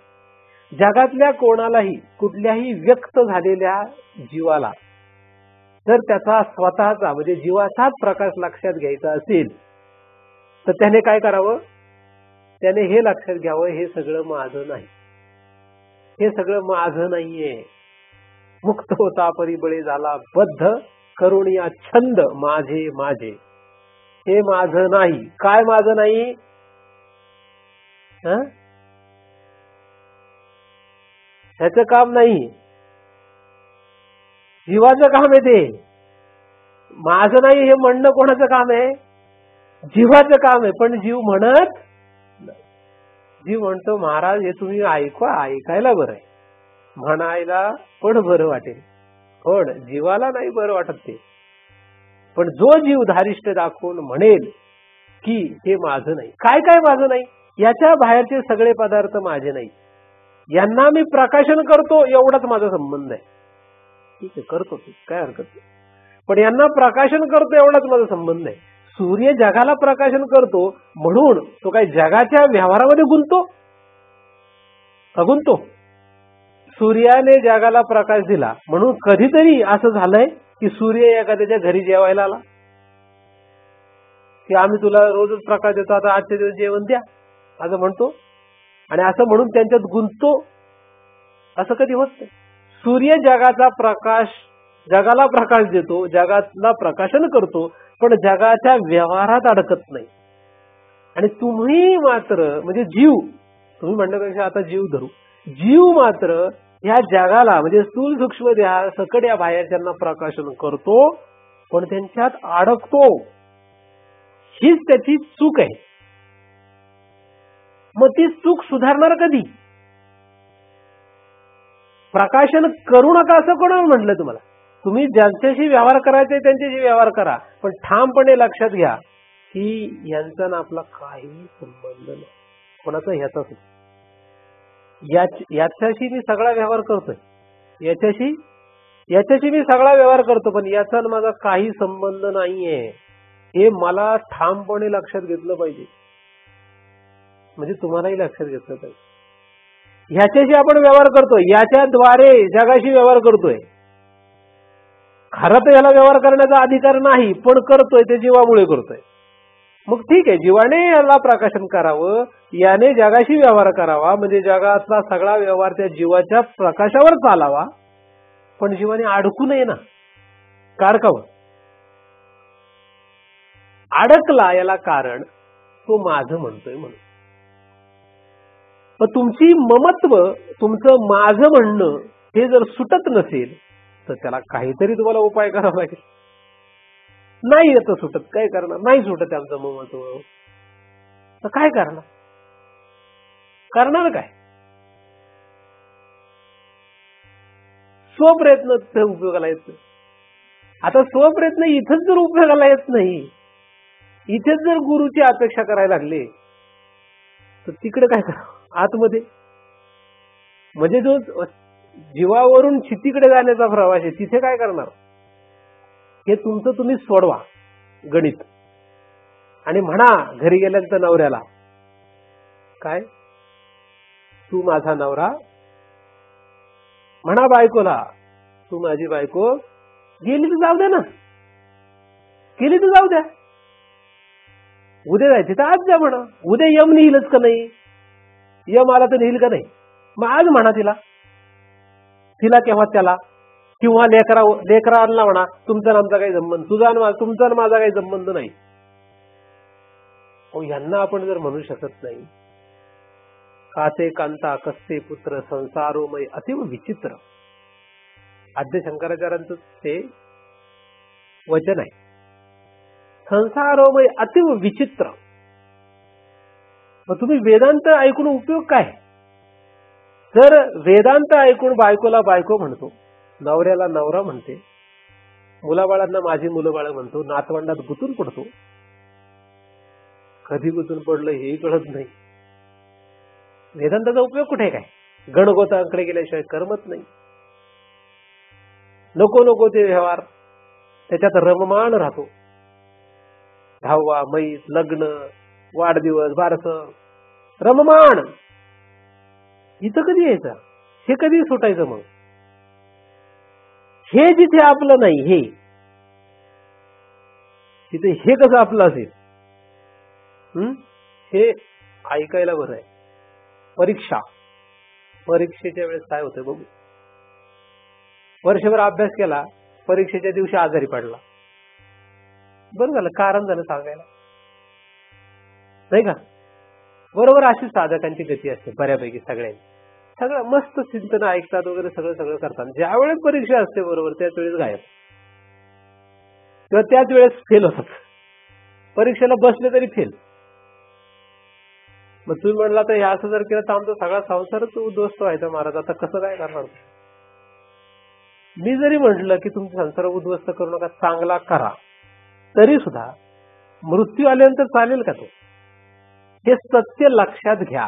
जगातल्या कोणालाही, कुठल्याही व्यक्त झालेल्या जीवाला जर त्याचा स्वतःचा म्हणजे जीवाचाच प्रकाश लक्षात घ्यायचा असेल तर त्याने काय करावं, त्याने हे लक्षात घ्यावं हे सगळं माझं नाही, हे सगळं माझं नाहीये. मुक्त होता परिबळे झाला बद्ध, करुणिया छंद माझे माझे, हे माझं नाही. काय माझं नाही, ह्याचं काम नाही, जीवाचं काम आहे ते. माझं नाही हे म्हणणं कोणाचं काम आहे, जीवाचं काम आहे. पण जीव म्हणत, जीव म्हणतो महाराज हे तुम्ही ऐकायला बरं आहे, म्हणायला पण बरं वाटेल, पण जीवाला नाही बरं वाटत ते. पण जो जीव धारिष्ट दाखवून म्हणेल की हे माझं नाही, काय काय माझं नाही, याच्या बाहेरचे सगळे पदार्थ माझे नाही, यांना मी प्रकाशन करतो एवढाच माझा संबंध आहे. ठीक आहे, करतो, काय हरकत नाही. पण यांना प्रकाशन करतो एवढाच माझा संबंध आहे. सूर्य जगाला प्रकाशन करतो म्हणून तो काही जगाच्या व्यवहारामध्ये गुंततो का, गुंतो. सूर्याने जगाला प्रकाश दिला म्हणून कधीतरी असं झालंय की सूर्य एखाद्याच्या घरी जेवायला आला की आम्ही तुला रोजच प्रकाश देतो, आता आजच्या दिवस जेवण द्या असं म्हणतो आणि असं म्हणून त्यांच्यात गुंततो, असं कधी होत नाही. सूर्य जगाचा प्रकाश, जगाला प्रकाश देतो, जगाला प्रकाशन करतो, पण जगाच्या व्यवहारात अडकत नाही. आणि तुम्ही मात्र म्हणजे जीव, तुम्ही म्हणण्यापेक्षा आता जीव धरू, जीव मात्र ह्या जगाला म्हणजे स्थूल सूक्ष्म देहा सकट या बाहेरच्यांना प्रकाशन करतो पण त्यांच्यात अडकतो. हीच त्याची चूक आहे. मग ती चूक सुधारणार कधी. प्रकाशन करू नका असं कोणाला म्हटलं तुम्हाला, तुम्ही ज्यांच्याशी व्यवहार करायचे त्यांच्याशी व्यवहार करा, पण ठामपणे लक्षात घ्या की यांचा ना आपला काही संबंध नाही. कोणाचा ह्याचाच नाही. याच्याशी मी सगळा व्यवहार करतोय, याच्याशी मी सगळा व्यवहार करतो, पण याचा माझा काही संबंध नाहीये. हे मला ठामपणे लक्षात घेतलं पाहिजे. म्हणजे तुम्हालाही लक्षात घेतलं पाहिजे. ह्याच्याशी आपण व्यवहार करतोय, याच्याद्वारे जगाशी व्यवहार करतोय. खरं तर याला व्यवहार करण्याचा अधिकार नाही, पण करतोय, ते जीवामुळे करतोय. मग ठीक आहे, जीवाने याला प्रकाशन करावं, याने जगाशी व्यवहार करावा, म्हणजे जगातला सगळा व्यवहार त्या जीवाच्या प्रकाशावर चालावा. पण जीवाने अडकू नये ना, काडकावं. अडकला याला कारण तो माझं म्हणतोय म्हणून. पण तुमची ममत्व, तुमचं माझं म्हणणं हे जर सुटत नसेल तर त्याला काहीतरी तुम्हाला उपाय करावा लागेल. नाही येतं सुटत, काय करणार? नाही सुटत आमचं ममत्व, तर काय करणार काय? स्वप्रयत्न ते उपयोगाला येत नाही. आता स्वप्रयत्न इथंच जर उपयोगाला येत नाही, इथेच जर गुरुची अपेक्षा करायला लागले, तर तिकडे काय करावं? आतमध्ये म्हणजे जो जीवावरून चितीकडे जाण्याचा प्रवास आहे, तिथे काय करणार? हे तुमचं तुम्ही सोडवा गणित, आणि म्हणा घरी गेल्यानंतर नवऱ्याला, काय तू माझा नवरा, म्हणा बायकोला तू माझी बायको. गेली तर जाऊ द्या ना, गेली तर जाऊ द्या. उद्या जायची तर आज जा म्हणा. उद्या यम नेईलच का नाही? यम आला तर नेईल का नाही? मग आज म्हणा तिला केव्हा त्याला, किंवा लेकरांना म्हणा तुमचा आमचा काही संबंध, तुमचा माझा काही संबंध नाही. यांना आपण जर म्हणू शकत नाही, काचे कांता कस्ते पुत्र संसारोमय अतिव विचित्र, आद्य शंकराचार्यांचं ते वचन आहे. संसारोमय अतिव विचित्र. मग तुम्ही वेदांत ऐकून उपयोग काय? जर वेदांत ऐकून बायकोला बायको म्हणतो, नवऱ्याला नवरा म्हणते, मुलाबाळांना माझी मुलं बाळ म्हणतो, नातवंडात गुंतून पडतो, कधी गुंतून पडलं हेही कळत नाही. वेदांताचा उपयोग कुठे काय? गणगोतांकडे गेल्याशिवाय करमत नाही. नको ते व्यवहार, त्याच्यात रममाण राहतो. धावा, मैस, लग्न, वाढदिवस, बारस, रममाण. इथं कधी यायचं? हे कधी सुटायचं? मग हे जिथे आपलं नाही, हे तिथे हे कसं आपलं असेल? हे ऐकायला बरं आहे. परीक्षेच्या वेळेस काय होतं बघू. वर्षभर अभ्यास केला, परीक्षेच्या दिवशी आजारी पडला, बरं झालं, कारण झालं सांगायला, नाही का? बरोबर अशी साधकांची गती असते बऱ्यापैकी. सगळं मस्त चिंतन ऐकतात वगैरे, सगळं करतात. ज्या वेळेस परीक्षा असते बरोबर त्याच वेळेस गायब, किंवा त्याच वेळेस फेल होतात. परीक्षेला बसले तरी फेल. मग तुम्ही म्हणला तर हे असं जर केलं तर आमचा सगळा संसारच उद्ध्वस्त व्हायचा महाराज, आता कसं काय करणार? मी जरी म्हटलं की तुमचा संसार उद्ध्वस्त करू नका, चांगला करा, तरी सुद्धा मृत्यू आल्यानंतर चालेल का तो? हे सत्य लक्षात घ्या.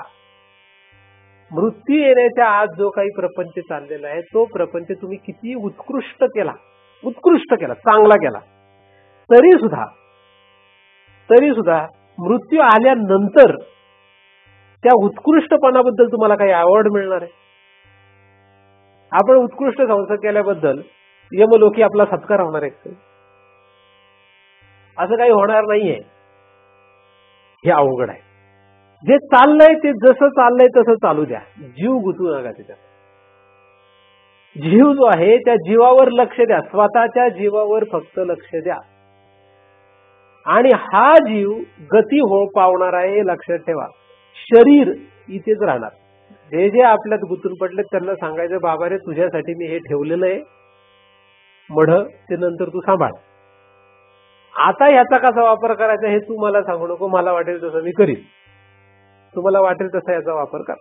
मृत्यू येण्याच्या आज जो काही प्रपंच चाललेला आहे, तो प्रपंच तुम्ही किती उत्कृष्ट केला, चांगला केला, तरी सुद्धा मृत्यू आल्यानंतर त्या उत्कृष्टपणाबद्दल तुम्हाला काही अवॉर्ड मिळणार आहे? आपण उत्कृष्ट संसार केल्याबद्दल यमलोकी आपला सत्कार होणार आहे? असं काही होणार नाहीये. हे अवघड आहे. जे चाललंय ते जसं चाललंय तसं चालू द्या, जीव गुंतवू नका त्याच्यात. जीव जो आहे त्या जीवावर लक्ष द्या, स्वतःच्या जीवावर फक्त लक्ष द्या. आणि हा जीव गती पावणार आहे हे लक्षात ठेवा. शरीर इथेच राहणार. जे आपल्यात गुंतून पडले त्यांना सांगायचं, बाबा रे तुझ्यासाठी मी हे ठेवलेलं आहे मढ, ते नंतर तू सांभाळ. आता ह्याचा कसा वापर करायचा हे तू मला सांगू नको, मला वाटेल तसं मी करीन, तुम्हाला वाटेल तसा याचा वापर करा.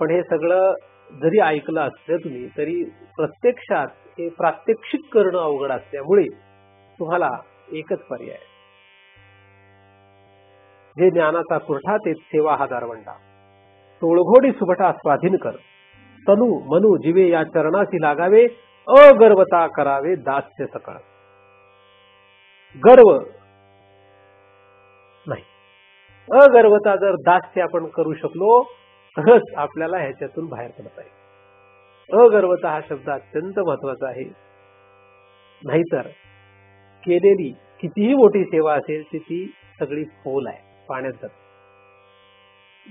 पण हे सगळं जरी ऐकलं असलं तुम्ही तरी प्रत्यक्षात हे प्रात्यक्षिक करणं अवघड असल्यामुळे तुम्हाला एकच पर्याय, जे ज्ञानाचा कुरठा ते सेवा हा दारवंटा, तोळघोडी सुभटा स्वाधीन कर, तनु मनु जीवे या चरणासी लागावे, अगर्वता करावे दास्य सकळ. गर्व नाही, अगर्वता जर दास्य आपण करू शकलो तरच आपल्याला ह्याच्यातून बाहेर पडता येईल. अगर्वता हा शब्द अत्यंत महत्वाचा आहे. नाहीतर केलेली कितीही मोठी सेवा असेल ती सगळी फोल आहे, पाण्यात जाते.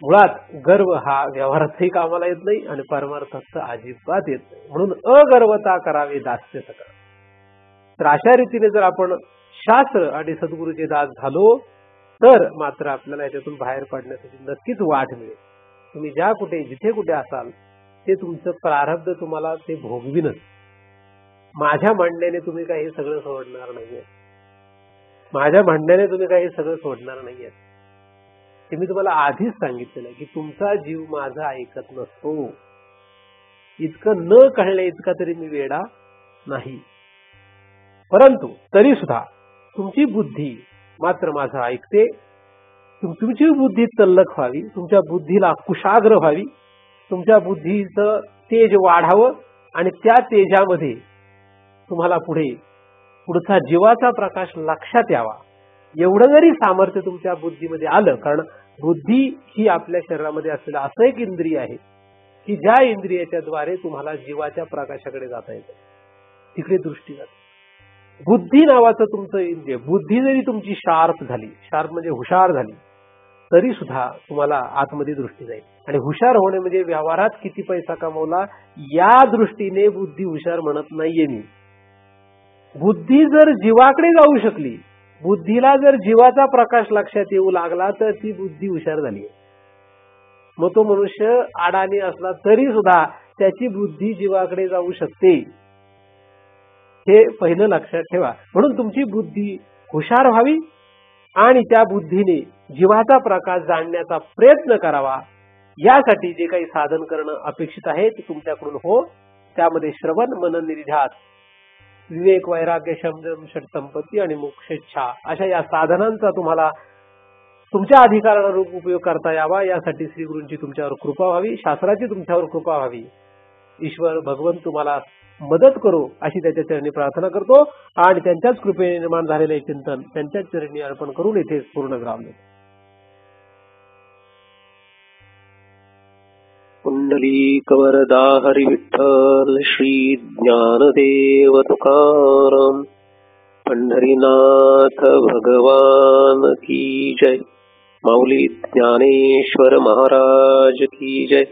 मुळात गर्व हा व्यवहारातही कामाला येत नाही आणि परमार्थात तर अजिबात येत नाही. म्हणून अगर्वता करावे दास्य सकळ. तर अशा रीतीने जर आपण शास्त्र आणि सद्गुरूचे दास झालो तर मात्र आपल्याला याच्यातून बाहेर पडण्यासाठी नक्कीच वाट मिळेल. तुम्ही ज्या कुठे जिथे कुठे असाल ते तुमचं प्रारब्ध तुम्हाला ते भोगविनच. माझ्या म्हणण्याने तुम्ही काही सगळं सोडणार नाहीये, माझ्या म्हणण्याने तुम्ही काही सगळं सोडणार नाहीये. ते मी तुम्हाला आधीच सांगितलेलं आहे की तुमचा जीव माझा ऐकत नसतो. इतकं न कळले इतका तरी मी वेडा नाही. परंतु तरी सुद्धा तुमची बुद्धी मात्र माझं ऐकते. तुमची बुद्धी तल्लख व्हावी, तुमच्या बुद्धीला कुशाग्र व्हावी, तुमच्या बुद्धीचं तेज वाढावं आणि त्या तेजामध्ये तुम्हाला पुढचा जीवाचा प्रकाश लक्षात यावा. एवढं जरी सामर्थ्य तुमच्या बुद्धीमध्ये आलं, कारण बुद्धी ही आपल्या शरीरामध्ये असलेलं असं एक इंद्रिय आहे की ज्या इंद्रियाच्या द्वारे तुम्हाला जीवाच्या प्रकाशाकडे जाता येतं, तिकडे दृष्टी जाते. बुद्धी नावाचं तुमचं इंद्रिय, बुद्धी जरी तुमची शार्प झाली, शार्प म्हणजे हुशार झाली, तरी सुद्धा तुम्हाला आतमध्ये दृष्टी जाईल. आणि हुशार होणे म्हणजे व्यवहारात किती पैसा कमवला या दृष्टीने बुद्धी हुशार म्हणत नाहीये मी. बुद्धी जर जीवाकडे जाऊ शकली, बुद्धीला जर जीवाचा प्रकाश लक्षात येऊ लागला तर ती बुद्धी हुशार झाली. मग तो मनुष्य अडाणी असला तरी सुद्धा त्याची बुद्धी जीवाकडे जाऊ शकते, हे पहिलं लक्षात ठेवा. म्हणून तुमची बुद्धी हुशार व्हावी आणि त्या बुद्धीने जीवाचा प्रकाश जाणण्याचा प्रयत्न करावा. यासाठी जे काही साधन करणं अपेक्षित आहे ते तुमच्याकडून हो. त्यामध्ये श्रवण मनन निध्यास, विवेक वैराग्य शमदम षटसंपत्ती आणि मोक्षेच्छा अशा या साधनांचा तुम्हाला तुमच्या अधिकारानुरूप उपयोग करता यावा. यासाठी श्री गुरूंची तुमच्यावर कृपा व्हावी, शास्त्राची तुमच्यावर कृपा व्हावी. ईश्वर भगवंत तुम्हाला मदत करो अशी त्याच्या चरणी प्रार्थना करतो आणि त्यांच्याच कृपेने निर्माण झालेले चिंतन त्यांच्याच चरणी अर्पण करून इथे पूर्ण विराम देतो. पुंडलीकवरदा हरि विठ्ठल श्री ज्ञानदेव तुकाराम. पंढरीनाथ भगवान की जय. माऊली ज्ञानेश्वर महाराज की जय.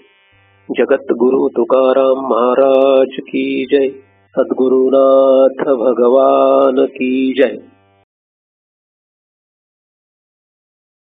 जगत गुरु तुकाराम महाराज की जय. सद्गुरुनाथ भगवान की जय.